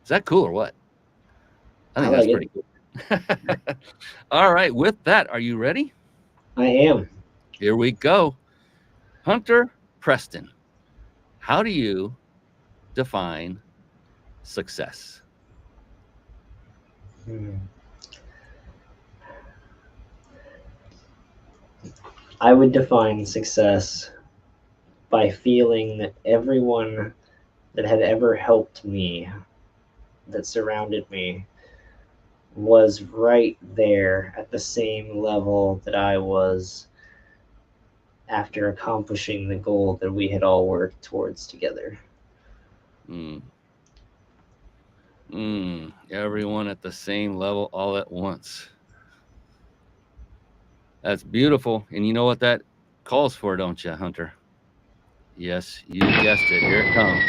Is that cool or what? I think I that's like pretty cool. All right. With that, are you ready? I am. Here we go. Hunter Preston, how do you define success? I would define success by feeling that everyone that had ever helped me, that surrounded me, was right there at the same level that I was after accomplishing the goal that we had all worked towards together. Everyone at the same level all at once. That's beautiful. And you know what that calls for, don't you, Hunter? Yes, you guessed it. Here it comes.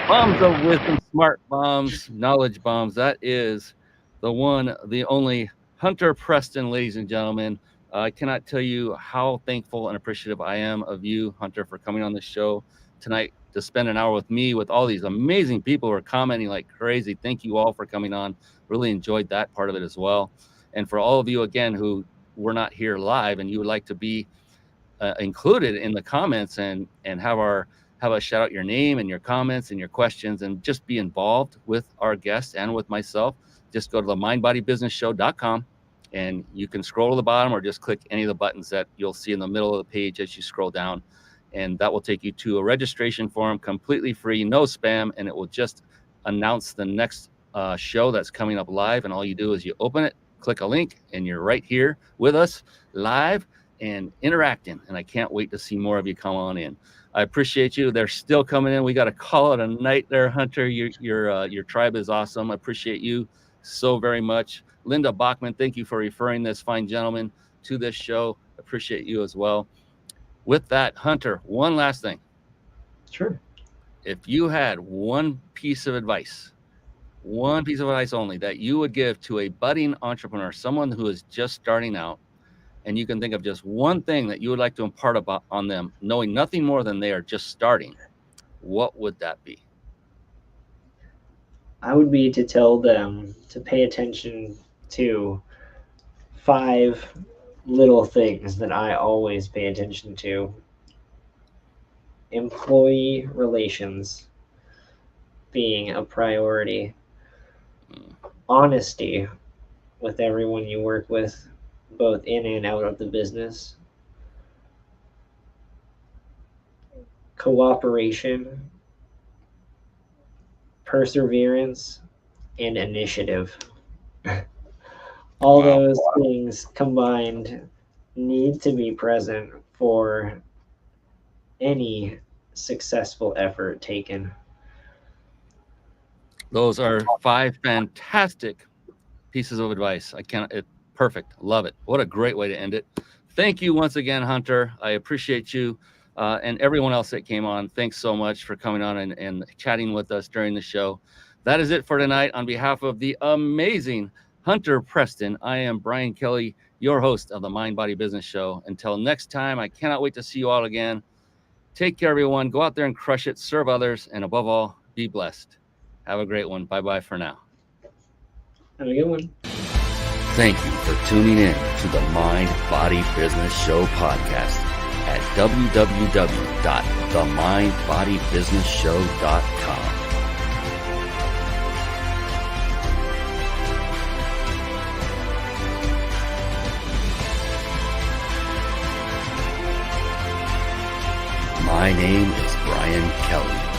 Bombs of wisdom, smart bombs, knowledge bombs. That is the one, the only Hunter Preston, ladies and gentlemen. I cannot tell you how thankful and appreciative I am of you, Hunter, for coming on the show tonight to spend an hour with me, with all these amazing people who are commenting like crazy. Thank you all for coming on. Really enjoyed that part of it as well. And for all of you, again, who were not here live and you would like to be included in the comments and have us shout out your name and your comments and your questions and just be involved with our guests and with myself, just go to the mindbodybusinessshow.com and you can scroll to the bottom or just click any of the buttons that you'll see in the middle of the page as you scroll down. And that will take you to a registration form, completely free, no spam, and it will just announce the next show that's coming up live. And all you do is you open it, click a link, and you're right here with us live and interacting. And I can't wait to see more of you come on in. I appreciate you. They're still coming in. We got to call it a night there, Hunter. Your tribe is awesome. I appreciate you so very much. Linda Bachman, thank you for referring this fine gentleman to this show. Appreciate you as well. With that, Hunter, one last thing. Sure. If you had one piece of advice only that you would give to a budding entrepreneur, someone who is just starting out, and you can think of just one thing that you would like to impart on them, knowing nothing more than they are just starting, what would that be? I would be to tell them to pay attention to 5 little things that I always pay attention to. employee relations being a priority, honesty with everyone you work with, both in and out of the business, cooperation, perseverance, and initiative. All Wow. those things combined need to be present for any successful effort taken. Those are 5 fantastic pieces of advice. Perfect. Love it. What a great way to end it. Thank you once again, Hunter. I appreciate you and everyone else that came on. Thanks so much for coming on and chatting with us during the show. That is it for tonight. On behalf of the amazing Hunter Preston, I am Brian Kelly, your host of the Mind Body Business Show. Until next time, I cannot wait to see you all again. Take care, everyone. Go out there and crush it, serve others, and above all, be blessed. Have a great one. Bye-bye for now. Have a good one. Thank you for tuning in to the Mind Body Business Show podcast at www.themindbodybusinessshow.com. My name is Brian Kelly.